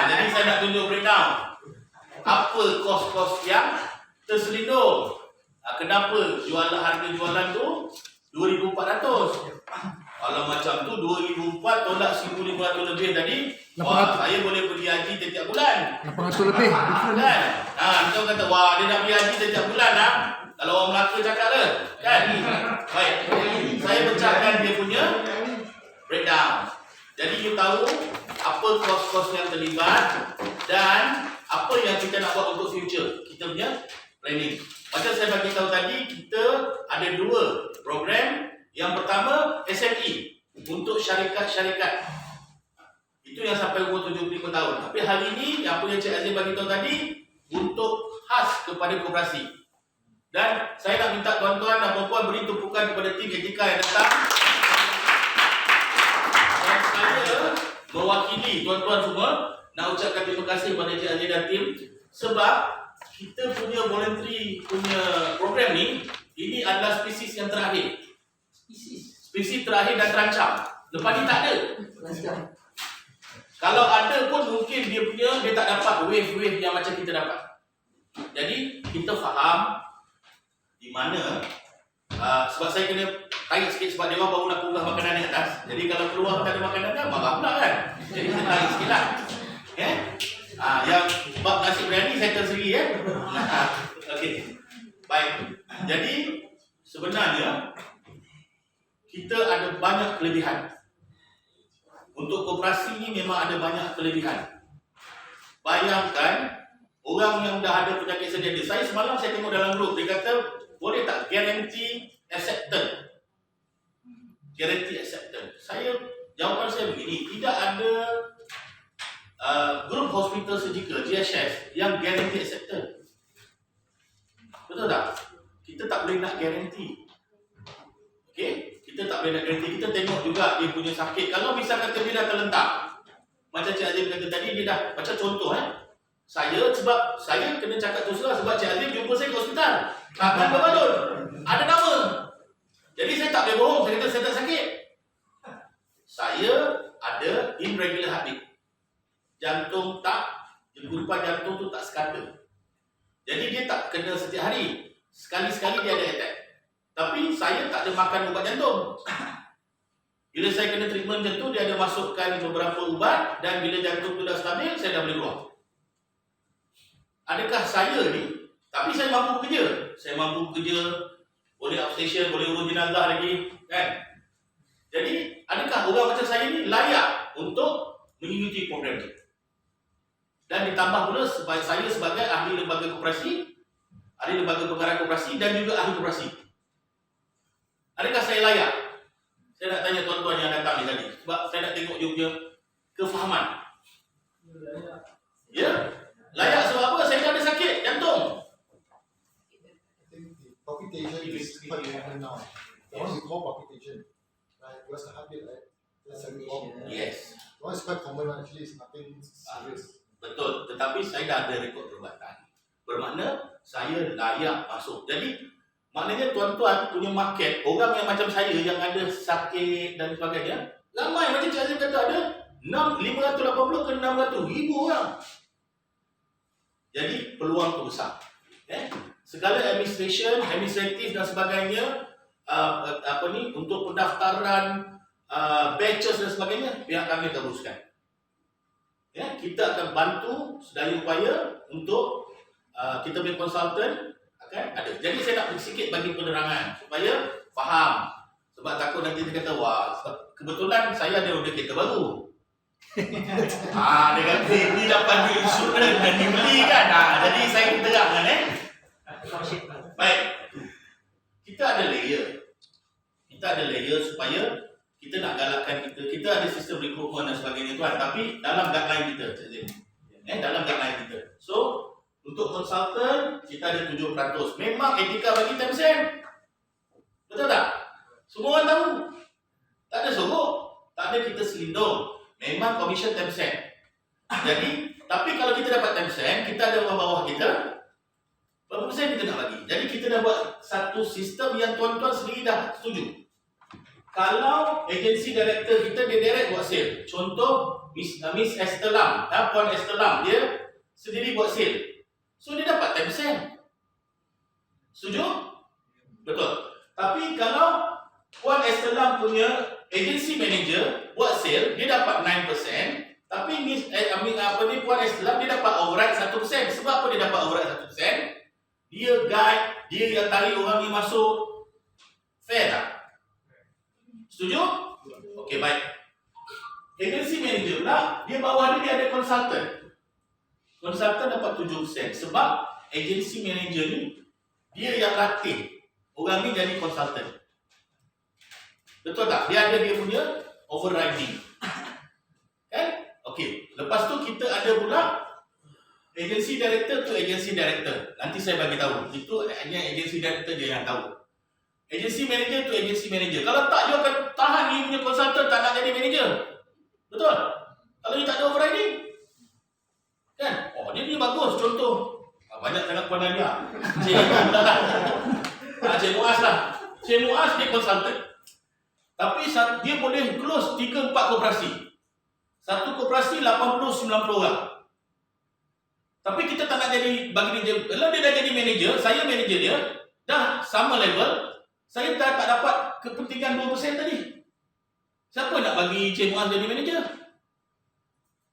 Jadi saya nak tunjuk breakdown. Apa kos-kos yang terselindung. Kenapa harga jualan tu 2,400? Kalau macam tu 2,400 tolak 1,500 lebih tadi. Wah, saya boleh pergi haji setiap bulan. 800 lebih. Kan? Kita kata, wah dia nak pergi haji setiap bulan lah. Kalau orang Melaka cakap lah. Kan? Baik. Saya pecahkan dia punya breakdown. Jadi you tahu apa kos-kos yang terlibat dan apa yang kita nak buat untuk future. Kita punya planning. Macam saya bagi tahu tadi, kita ada 2 program. Yang pertama SME untuk syarikat-syarikat. Itu yang sampai umur 75 tahun. Tapi hari ini apa yang Cik Azim bagi tahu tadi untuk khas kepada koperasi. Dan saya nak minta tuan-tuan dan puan-puan beri tumpukan kepada tim etika yang datang. Dan saya mewakili tuan-tuan semua nak ucapkan terima kasih kepada Cik Azim dan tim sebab kita punya voluntary punya program ni, ini adalah spesies yang terakhir. Spesies terakhir dan terancam. Lepas ni tak ada. Kalau ada pun mungkin dia tak dapat wave-wave yang macam kita dapat. Jadi kita faham di mana sebab saya kena tarik sikit sebab dia orang baru nak unggah makanan di atas. Jadi kalau keluar tak ada makanan kan marah pula kan. Jadi saya tarik sikit lah. Yang bab nasi biryani saya tersegi ya. Okey. Baik. Jadi sebenarnya kita ada banyak kelebihan. Untuk koperasi ni memang ada banyak kelebihan. Bayangkan orang yang dah ada penyakit sedia. Saya semalam saya tengok dalam grup dia kata boleh tak guarantee acceptance. Guarantee acceptance. Jawapan saya begini, tidak ada grup hospital surgical GHS yang guarantee acceptance. Betul tak? Kita tak boleh nak guarantee. Okey? Kita tak boleh nak guarantee. Kita tengok juga dia punya sakit. Kalau misalkan dia dah terlentak, macam Cik Azim kata tadi, dia dah macam contoh sebab saya kena cakap terus lah sebab Cik Azim jumpa saya ke hospital. Tangan berbalun. Ada nama. Jadi saya tak boleh bohong. Saya kata saya tak sakit. saya ada irregular heartbeat. Jantung tak, jenggurupan jantung tu tak sekata. Jadi dia tak kena setiap hari. Sekali-sekali dia ada attack. Tapi saya tak ada makan ubat jantung. Bila saya kena treatment macam tu, dia ada masukkan beberapa ubat dan bila jantung tu dah stabil, saya dah boleh keluar. Adakah saya ni, tapi saya mampu kerja. Saya mampu kerja, boleh outstation, boleh urus jenazah lagi, kan? Jadi, adakah orang macam saya ni layak untuk mengikuti program ni? Dan ditambah pula saya sebagai ahli lembaga koperasi, ahli lembaga pengarah koperasi dan juga ahli koperasi. Adakah saya layak? Saya nak tanya tuan-tuan yang datang ni tadi. Sebab saya nak tengok dia punya kefahaman. Ya? Layak sebab apa? Saya dah ada sakit jantung. I think the palpitation is quite common now. That one we call palpitation, right? Because the heartbeat, right? That's a problem. Yes. That one is quite common. Actually, it's nothing serious. Betul. Tetapi saya dah ada rekod perubatan. Bermakna saya layak masuk. Jadi maknanya tuan-tuan punya market, orang yang macam saya yang ada sakit dan sebagainya, ramai macam Cik Azim kata ada 580 ke 600 ribu orang. Jadi peluang tu besar. Segala administratif dan sebagainya, untuk pendaftaran, batches dan sebagainya, pihak kami akan uruskan. Kita akan bantu sedaya upaya untuk kita punya konsultan akan ada. Jadi saya nak sedikit bagi penerangan supaya faham. Sebab takut nanti dia kata, wah, kebetulan saya ada order kereta baru. Dia kata, ini dapat di insurans dan dibeli kan. Jadi saya terangkan Baik. Kita ada layer. Kita ada layer supaya kita nak galakkan kita ada sistem rekrutmen dan sebagainya tuan, tapi dalam guideline kita, dalam guideline kita. So, untuk konsultan kita ada 7%. Memang etika bagi 10%. Betul tak? Semua orang tahu. Tak ada sogok, tak ada kita selindung. Memang komisen 10%. Jadi, tapi kalau kita dapat 10%, kita ada orang bawah kita, berapa persen kita nak bagi? Jadi kita dah buat satu sistem yang tuan-tuan sendiri dah setuju. Kalau agensi director kita, dia direct buat sale. Contoh, Miss Esther Lam, Puan Esther Lam, dia sendiri buat sale. So, dia dapat 10%. Setuju? Betul. Tapi kalau Puan Esther Lam punya agensi manager buat sale, dia dapat 9%. Tapi Puan Esther Lam, dia dapat override 1%. Sebab apa dia dapat override 1%? Dia guide, dia yang tarik orang ni masuk. Fair tak? Setuju? Okey, baik. Agency manager pula, dia bawah dia ada konsultan. Konsultan dapat 7%. Sebab agency manager ni, dia yang latih orang ni jadi konsultan. Betul tak? Dia ada dia punya overriding. Kan? Okey. Lepas tu kita ada pula agency director tu agency director. Nanti saya bagi tahu. Itu hanya agency director dia yang tahu. Agency manager tu agency manager. Kalau tak, dia akan tahan dia punya konsultan tak nak jadi manager. Betul? Kalau dia tak ada overriding. Kan? Oh, dia bagus. Contoh. Banyak sangat Puan Nadia. Cik Muaz lah. Cik Muaz dia konsultan. Tapi dia boleh close 3-4 koperasi. Satu koperasi 80-90 orang. Tapi kita tak nak jadi bagi dia. Kalau dia dah jadi manager, saya manager dia, dah sama level, saya dah tak dapat kepentingan 2% tadi. Siapa nak bagi Cik Muaz jadi manager?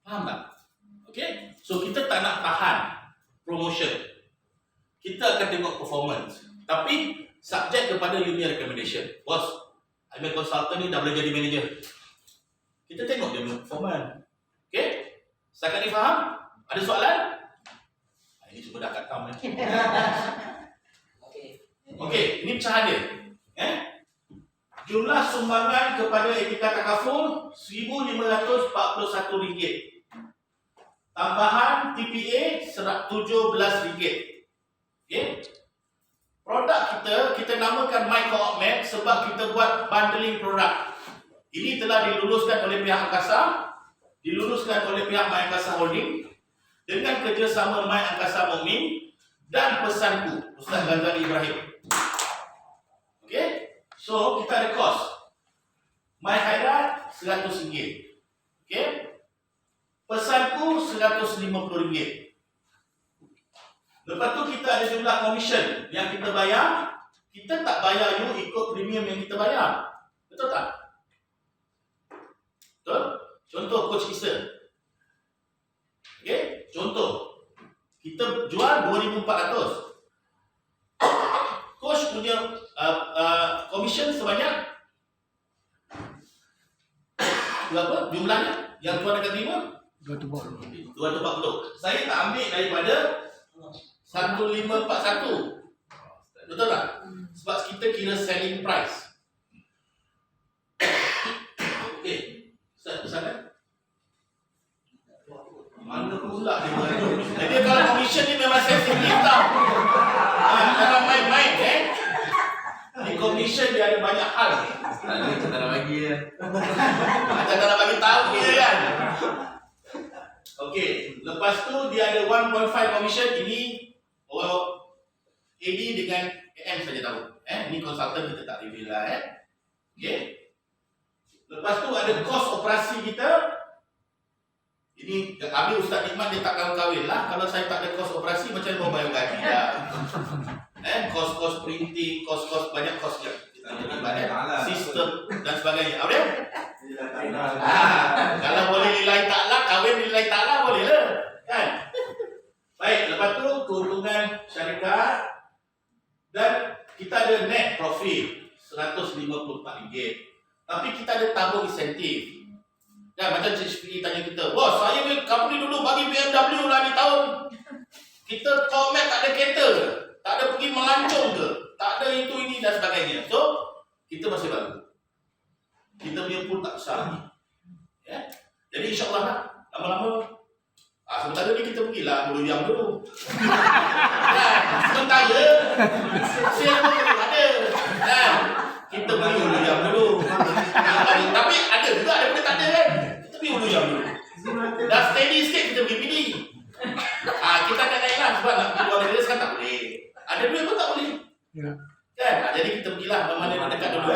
Faham tak? Okay? So kita tak nak tahan promotion. Kita akan tengok performance. Tapi subject kepada union recommendation. Bos, I'm a consultant ni dah boleh jadi manager. Kita tengok dia punya performance. Okay? Setakat ni faham? Ada soalan? Ini semua dah katam ni. Okey, ini pecahan dia. Jumlah sumbangan kepada etika takaful RM1,541. Tambahan TPA RM17. Okey. Produk kita namakan MyCoopMap sebab kita buat bundling produk. Ini telah diluluskan oleh pihak angkasa, diluluskan oleh pihak My Angkasa Holding dengan kerjasama My Angkasa Mukmin dan pesanku Ustaz Ghazali Ibrahim. Okey. So kita ada kos. My khairat RM100. Okay? Pesanku RM150. Lepas tu kita ada jumlah komisen yang kita bayar. Kita tak bayar you ikut premium yang kita bayar. Betul tak? Betul? Contoh Coach Easter. Okay? Contoh. Kita jual 2,400. Coach punya komisen sebanyak berapa jumlahnya yang tuan akan terima? 240. Saya tak ambil daripada 1541. Betul tak? Sebab kita kira selling price. Okey. Ustaz pesanan? Mana pula dia beradu? Jadi kalau komisen ni memang sensitif tau. Jangan main-main Di komisen dia ada banyak hal. Tak nak bagi ya. Macam tak nak bagi tahu dia kan. Okey, lepas tu dia ada 1.5 commission. Ini AD dengan AM saja tahu. Ini konsultan kita tak reveal lah Okey. Lepas tu ada kos operasi kita. Ini habis Ustaz Nikmat dia tak kahwin lah. Kalau saya tak ada kos operasi macam mana mau bayar gaji dah. Kos-kos printing, kos-kos banyak kos je. Sistem dan sebagainya. Apa dia? Kalau boleh lillahi ta'ala, kahwin lillahi ta'ala boleh lah. Kan? Baik, lepas tu keuntungan syarikat dan kita ada net profit RM154. Tapi kita ada tabung insentif. Ya, macam Cik Syifri tanya kita, bos, saya punya company dulu bagi BMW lah di tahun. Kita Comet tak ada kereta, tak ada pergi melancong ke, tak ada itu, ini dan sebagainya. So, kita masih baru. Kita punya pool tak besar lagi. Ya? Jadi insyaAllah lah, lama-lama, sementara ni kita pergilah beruyang dulu. Sementara, sale pun ada. Kita pergi beruyang dulu. Tapi ada juga, ada benda tak ada kan. Kita pergi beruyang dulu. Dah steady sikit kita pergi pilih. Kita akan naik lah sebab nak pergi luar negara sekarang tak boleh. Ada duit pun tak boleh. Kan? Jadi kita pergilah mana yang dekat dulu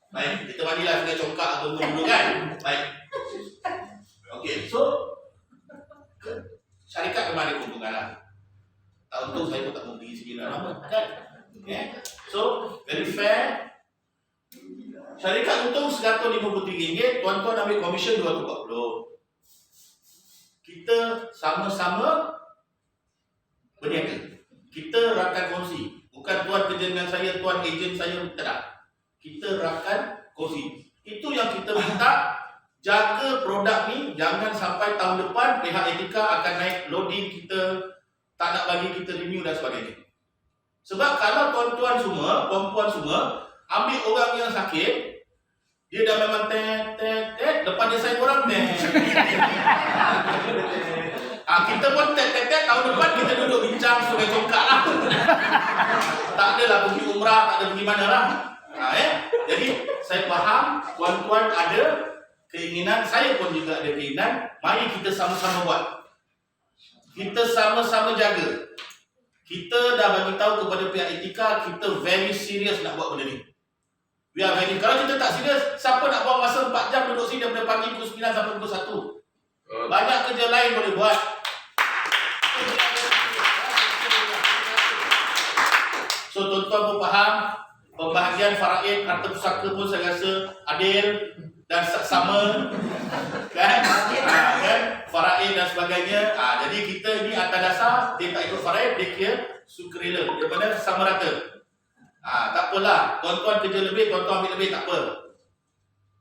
Baik, kita mandilah sungai Congkak atau dulu kan. Baik. Okey, so syarikat memang ada keuntungan lah. Tak untung saya pun tak mau pergi sini lama kan. Okay. So, very fair. Syarikat untung RM153, tuan-tuan ambil komisen RM240. Kita sama-sama berniaga. Kita rakan kongsi. Bukan tuan kerja dengan saya, tuan ejen saya, tidak. Kita rakan kongsi. Itu yang kita minta. Jaga produk ni, jangan sampai tahun depan pihak etika akan naik loading kita, tak nak bagi kita renew dan sebagainya. Sebab kalau tuan-tuan semua, perempuan semua ambil orang yang sakit, dia dah memang depan dia saya orang kita pun tahun depan kita duduk bincang sungai Congkak lah. Tak adalah pergi umrah, tak ada pergi mana lah. Jadi saya faham tuan-tuan ada keinginan, saya pun juga ada keinginan. Mari kita sama-sama buat. Kita sama-sama jaga. Kita dah bagi tahu kepada pihak etika, kita very serious nak buat benda ni. We are very, kalau kita tak serius, siapa nak buang masa 4 jam duduk sini daripada pagi pukul 9 sampai pukul 1? Banyak kerja lain boleh buat. So tuan-tuan pun faham, pembahagian faraid harta pusaka pun saya rasa adil dan sama kan? Kan? Faraid dan sebagainya. Jadi kita ni atas dasar dia tak ikut faraid, dia kira sukarela daripada sama rata. Tak apalah, tuan-tuan kerja lebih, tuan-tuan ambil lebih, tak apa.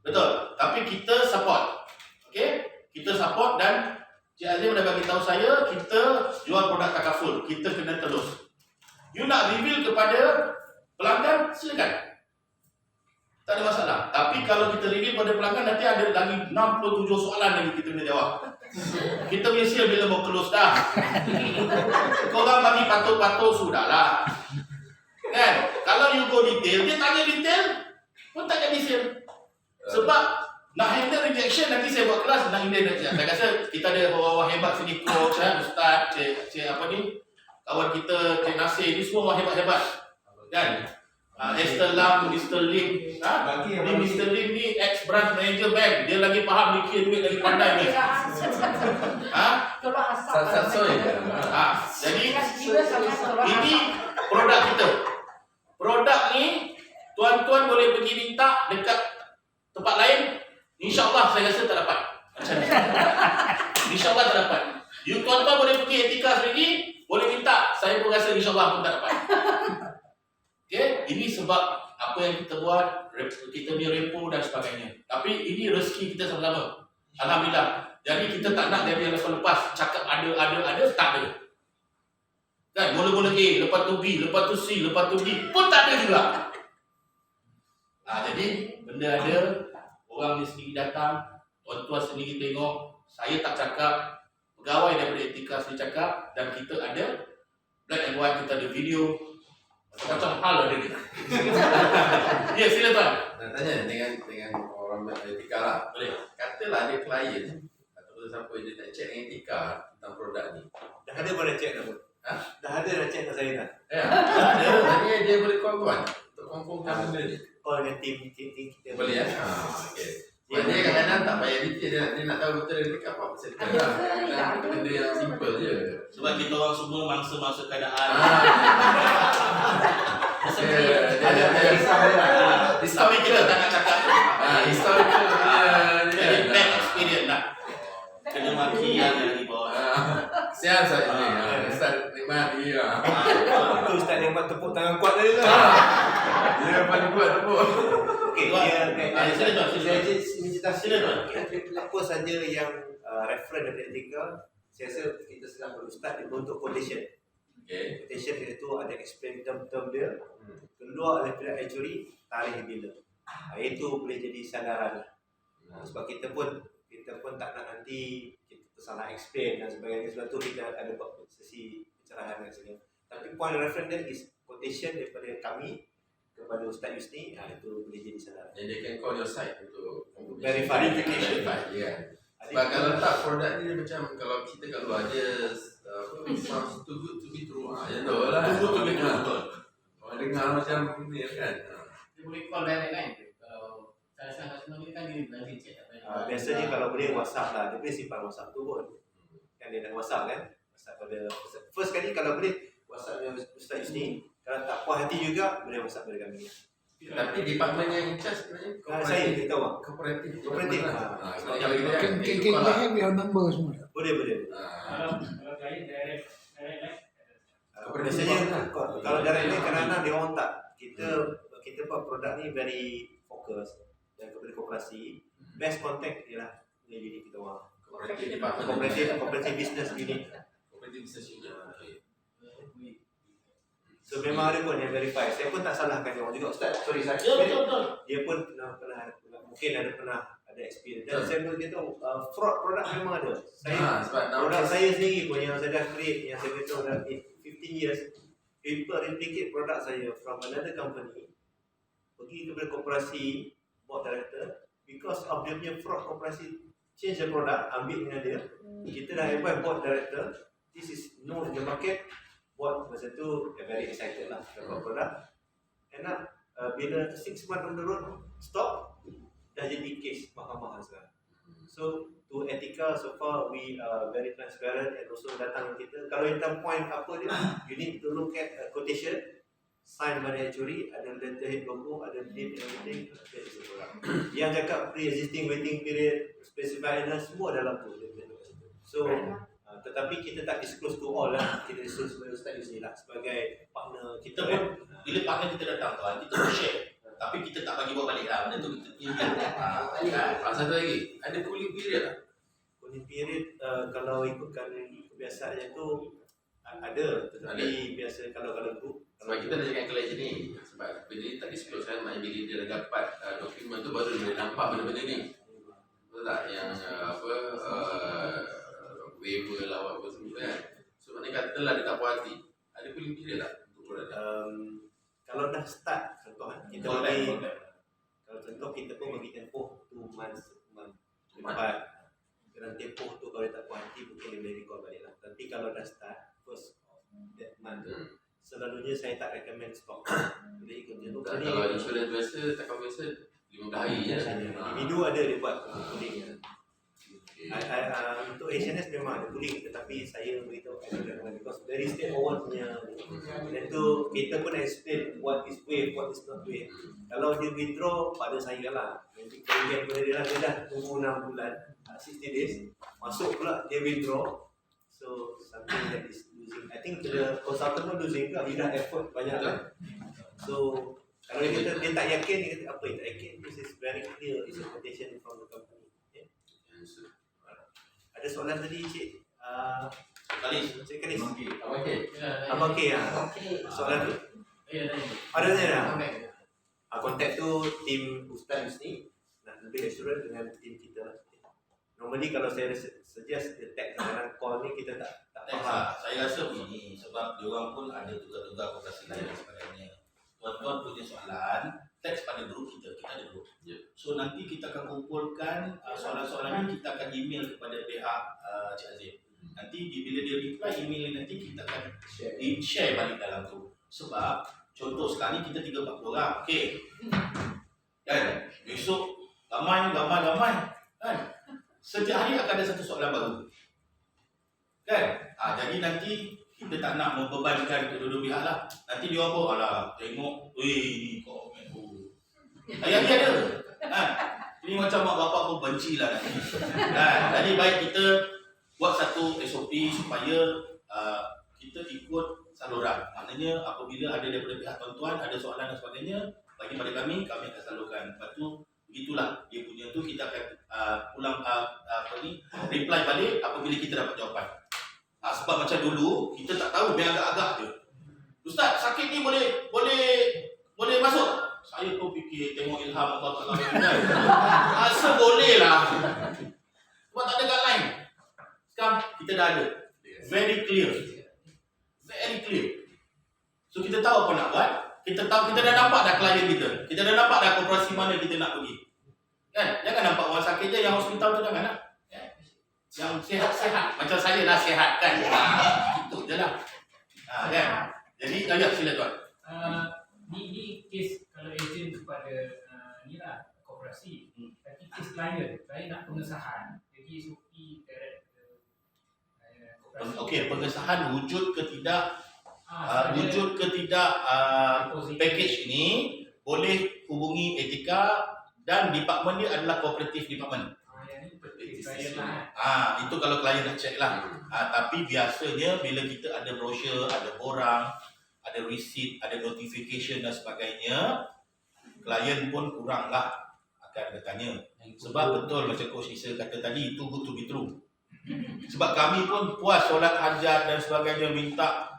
Betul. Tapi kita support. Okey? Kita support dan Cik Azim dah bagi tahu saya, kita jual produk takaful, kita kena telus. You nak reveal kepada pelanggan, silakan. Tak ada masalah. Tapi kalau kita reveal pada pelanggan, nanti ada lagi 67 soalan lagi kita kena jawab. Kita punya sale bila mau close dah. Korang bagi patut-patut, sudahlah. Kan? Kalau you go detail, dia tanya detail, pun tak jadi sale. Sebab nak handle rejection, nanti saya buat kelas nak handle rejection. Saya rasa kita ada orang-orang hebat sini, coach, ustaz, cik apa ni, kawan kita, Cik Nasir, ni semua orang hebat-hebat. Kan? Esther Lam, Mr. Lim. Bagi yang Ni Mr. Lim ni ex-branch manager bank. Dia lagi faham mikir duit lagi pandai ni. Kalau asap. Sorry. Jadi Ini ini produk kita. Produk ni tuan-tuan boleh pergi minta dekat tempat lain. InsyaAllah saya rasa tak dapat. Macam ni. InsyaAllah tak dapat. You tuan-tuan boleh pergi Etika sendiri, boleh minta. Saya pun rasa insyaAllah pun tak dapat. Okay, ini sebab apa yang kita buat, kita punya repo dan sebagainya. Tapi ini rezeki kita sama-sama. Alhamdulillah. Jadi kita tak nak dari yang lepas cakap ada, tak ada. Kan, mula-mula A, lepas tu B, lepas tu C, lepas tu D, pun tak ada juga. Jadi benda ada, orang ni sendiri datang, tuan-tuan sendiri tengok, saya tak cakap, pegawai daripada Etika sendiri cakap, dan kita ada black and white, kita ada video, macam hal ada ni. Ya, sila tuan. Nak tanya dengan orang Etika lah. Boleh. Katalah dia klien atau siapa dia tak check dengan Etika tentang produk ni. Dah ada pada cek dah pun. Dah ada dah cek dengan saya dah. Ya. Ada. Dia boleh call-call untuk confirmkan benda ni. Call dengan tim kita. Boleh ya? Okey. Dia kadang-kadang tak payah detail, dia nak tahu betul Etika apa settle lah. Benda yang simple je. Sebab kita orang semua mangsa-mangsa keadaan. Ada risau lah. Tapi kita tak nak cakap. Historical Jadi bad experience lah. Kena maki yang di bawah. siap saya ni. Ustaz nikmat ni lah. Itu Ustaz yang buat tepuk tangan kuat tadi tu. Dia paling kuat tepuk. Okey, Sila tuan. saya apa saja yang reference daripada Etika, saya rasa kita sedang berustad untuk quotation. Okay. Quotation iaitu ada explain term dia, keluar oleh pihak actuary tarikh bila. Itu boleh jadi sandaran. Sebab kita pun tak nak nanti kita tersalah explain dan sebagainya. Sebab tu kita ada buat sesi pencerahan dan sebagainya. Tapi point reference dia is quotation daripada kami kepada Ustaz Yusni, itu boleh jadi sandaran. Yang dia can call your site untuk Verify. Verify, ya kan. Sebab kalau tak produk ni dia macam kalau kita kat luar dia sounds too good to be true. Ya tu lah. Too good to be true. Orang dengar macam ni kan. Dia boleh call direct kan? Kalau saya customer ni kan dia nanti check. Biasanya kalau boleh WhatsApp lah, dia boleh simpan WhatsApp tu pun. Kan dia dah WhatsApp kan? WhatsApp pada first kali kalau boleh WhatsApp dengan Ustaz Yusni. Kalau tak puas hati juga boleh WhatsApp pada kami. Tapi department yang in charge sebenarnya Saya kita tahu. kooperatif. Kooperatif. Kalau kita Can have your number semua. Boleh. Kalau klien direct Biasanya kalau direct ni kadang-kadang dia orang tak. Kita buat produk ni very fokus dan kepada koperasi. Best contact ialah jadi kita orang. kooperatif department. Kooperatif business unit. Kooperatif business unit. So memang ada pun yang verify. Saya pun tak salahkan dia orang juga. Ustaz, sorry saya. Betul. Dia pun pernah mungkin ada experience. Dan saya beritahu fraud produk memang ada. Produk saya sendiri pun yang saya dah create, yang saya beritahu dalam 15 years, people replicate produk saya from another company, pergi kepada koperasi, board director, because of dia punya fraud, koperasi change the product, ambil dengan dia. Kita dah advise board director, this is known in the market. Buat masa tu very excited lah dapat produk. And bila 6 months on the road stop, dah jadi case mahkamah sekarang. So to Etika so far we are very transparent and also datang kita. Kalau kita point apa dia, you need to look at quotation sign by the actuary, ada letterhead logo, ada date and everything. That is the product. Yang cakap pre-existing waiting period, specify semua dalam tu. So tetapi kita tak disclose to all lah. Kita disclose kepada Ustaz Yusni lah sebagai partner Kita pun bila partner kita datang tuan, kita pun share. Tapi kita tak bagi buat balik lah. Benda tu kita punya. Satu lagi, ada cooling period tak? cooling period kalau ikutkan kebiasaannya tu ada, tetapi biasa kalau group. Sebab kita dah cakap klien ni, sebab benda ni tak disclose kan, maknanya bila dia dah dapat dokumen tu baru dia boleh nampak benda-benda ni. Betul tak? Yang waiver lah apa semua kan. So maknanya katalah dia tak puas hati, ada cooling period tak untuk produk? Kalau dah start contoh kita bagi, kalau contoh kita pun bagi tempoh 2 months lepas dalam tempoh tu kalau dia tak puas hati mungkin dia boleh recall balik lah. Tapi kalau dah start first of that month tu, selalunya saya tak recommend stok. Jadi kerja tu Kalau insurans biasa, takkan biasa 15 hari je. individu ada dia buat cooling. Untuk HNS memang ada cooling, tetapi saya beritahu because very straightforward punya. Dan tu kita pun explain what is wave, what is not wave. Kalau dia withdraw pada saya lah. Nanti kemudian dia dah tunggu 6 bulan, 60 days, masuk pula dia withdraw. So something that is losing. I think the consultant pun losing juga, dia dah effort banyak kan. So kalau dia tak yakin, dia kata apa yang tak yakin, this is very clear, it's a quotation from the company. Ada soalan tadi Cik Cik Kalis. Abang K soalan tu. Ada dah. Kontak tu tim Ustaz Yusni nak lebih assurance dengan tim kita lah. Normally kalau saya suggest the text dalam call ni kita tak faham. Saya rasa begini, sebab diorang pun ada tugas-tugas operasi lain dan sebagainya. Tuan-tuan punya soalan, teks pada grup kita ada grup. So nanti kita akan kumpulkan soalan-soalan ini, kita akan email kepada pihak Cik Azim. Nanti bila dia reply email ni, nanti kita akan share balik dalam tu. Sebab contoh sekali kita 3-4 orang, okey. Kan? Besok ramai kan? Setiap hari akan ada satu soalan baru. Kan? Jadi nanti kita tak nak membebankan kedua-dua pihak lah. Nanti dia apa? Alah, tengok, ni komen tu. Hari-hari ada. Ini macam mak bapak pun benci lah nanti. Jadi baik kita buat satu SOP supaya kita ikut saluran. Maknanya apabila ada daripada pihak tuan-tuan, ada soalan dan sebagainya, bagi pada kami akan salurkan. Lepas tu, begitulah dia punya tu, kita akan reply balik apabila kita dapat jawapan. Sebab macam dulu kita tak tahu, biar agak-agak je. Ustaz, sakit ni boleh masuk? Saya pun fikir tengok ilham Allah Taala. Rasa boleh lah. Sebab tak ada guideline. Sekarang kita dah ada. Very clear. So kita tahu apa nak buat. Kita dah nampak dah klien kita. Kita dah nampak dah koperasi mana kita nak pergi. Kan? Jangan nampak orang sakit je, yang hospital tu jangan nak. Yang sihat-sihat. Macam saya dah sihat kan. Itu je lah. Kan? Jadi, sila tuan. Ni kes kalau ejen kepada ni lah koperasi. Tapi kes klien nak pengesahan. Jadi SOP direct koperasi. Okey, pengesahan wujud ke tidak package ini boleh hubungi etika dan department dia adalah cooperative department. Itu kalau klien nak check lah. Tapi biasanya bila kita ada brochure, ada borang, ada receipt, ada notification dan sebagainya, klien pun kurang lah akan bertanya. Sebab betul macam Coach Isa kata tadi, itu good to be true. Sebab kami pun puas solat hajat dan sebagainya, minta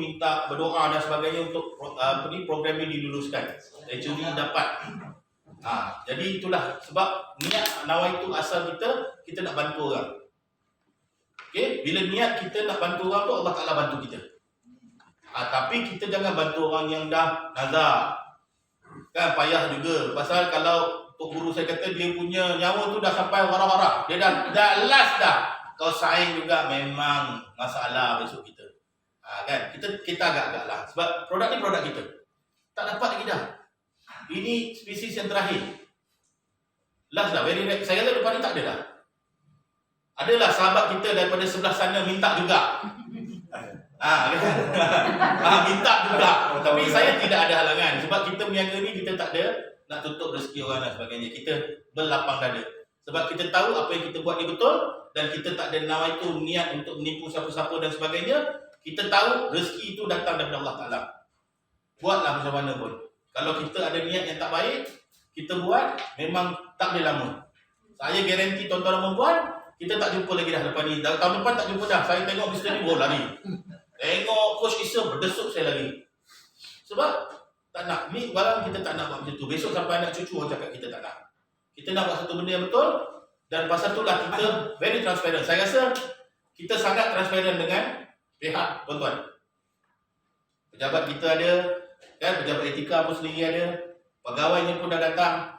minta berdoa dan sebagainya untuk program ini diluluskan. Actually dapat. Jadi itulah sebab niat nawaitu asal kita nak bantu orang. Okey, bila niat kita nak bantu orang tu, Allah Taala bantu kita. Tapi kita jangan bantu orang yang dah nazar. Kan payah juga. Pasal kalau Tok Guru saya kata dia punya nyawa tu dah sampai warah-warah. Dia dah last dah. Kau sign juga memang masalah besok kita. Kan? Kita agak-agak lah. Sebab produk ni produk kita. Tak dapat lagi dah. Ini spesies yang terakhir. Last dah. Saya rasa depan ni tak ada dah. Adalah sahabat kita daripada sebelah sana minta juga. Minta juga. Tapi saya tidak ada halangan. Sebab kita berniaga ni, kita tak ada nak tutup rezeki orang dan sebagainya. Kita berlapang dada. Sebab kita tahu apa yang kita buat ni betul. Dan kita tak ada nawaitu niat untuk menipu siapa-siapa dan sebagainya. Kita tahu rezeki itu datang daripada Allah Ta'ala. Buatlah macam mana pun. Kalau kita ada niat yang tak baik, kita buat, memang tak boleh lama. Saya garanti tuan-tuan dan perempuan, kita tak jumpa lagi dah lepas ni. Tahun depan tak jumpa dah. Saya tengok Mr. ni, lari. Tengok Coach Isa, berdesuk saya lagi. Sebab, tak nak. Ni barang kita tak nak buat macam tu. Besok sampai anak cucu orang cakap kita tak nak. Kita nak buat satu benda yang betul, dan pasal itulah kita very transparent. Saya rasa, kita sangat transparent dengan pihak tuan-tuan. Pejabat kita ada, kan, pejabat etika pun sendiri ada, pegawainya pun dah datang.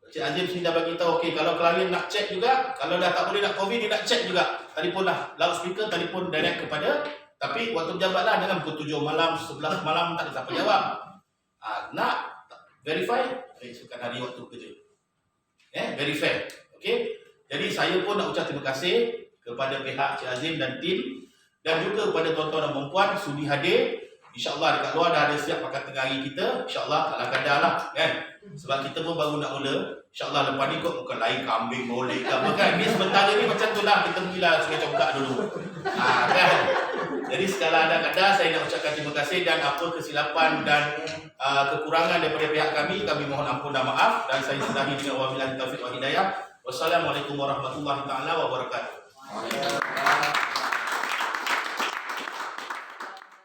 Cik Azim sini dah bagi tahu, okey, kalau klien nak check juga, kalau dah tak boleh nak COVID, dia nak check juga. Telefon lah, loudspeaker, telefon direct kepada Tapi waktu berjabatlah jangan pukul 7 malam, 11 malam tak ada siapa jawab. Nak verify, esokkan hari waktu kerja. Very fair. Okay. Jadi saya pun nak ucap terima kasih kepada pihak Cik Azim dan tim dan juga kepada tuan-tuan dan puan-puan sudi hadir. InsyaAllah dekat luar dah ada siap makan tengah hari kita. InsyaAllah ala kadar lah kan. Sebab kita pun baru nak mula. InsyaAllah lepas ni kot bukan lain kambing boleh ke apa kan. Ni sementara ni macam tu lah. Kita pergilah Sungai Congkak dulu. Kan. Jadi sekali ada kadar saya nak ucapkan terima kasih dan apa kesilapan dan kekurangan daripada pihak kami mohon ampun dan maaf. Dan saya sudahi dengan wabillahi taufiq wal hidayah. Wassalamualaikum warahmatullahi taala wabarakatuh.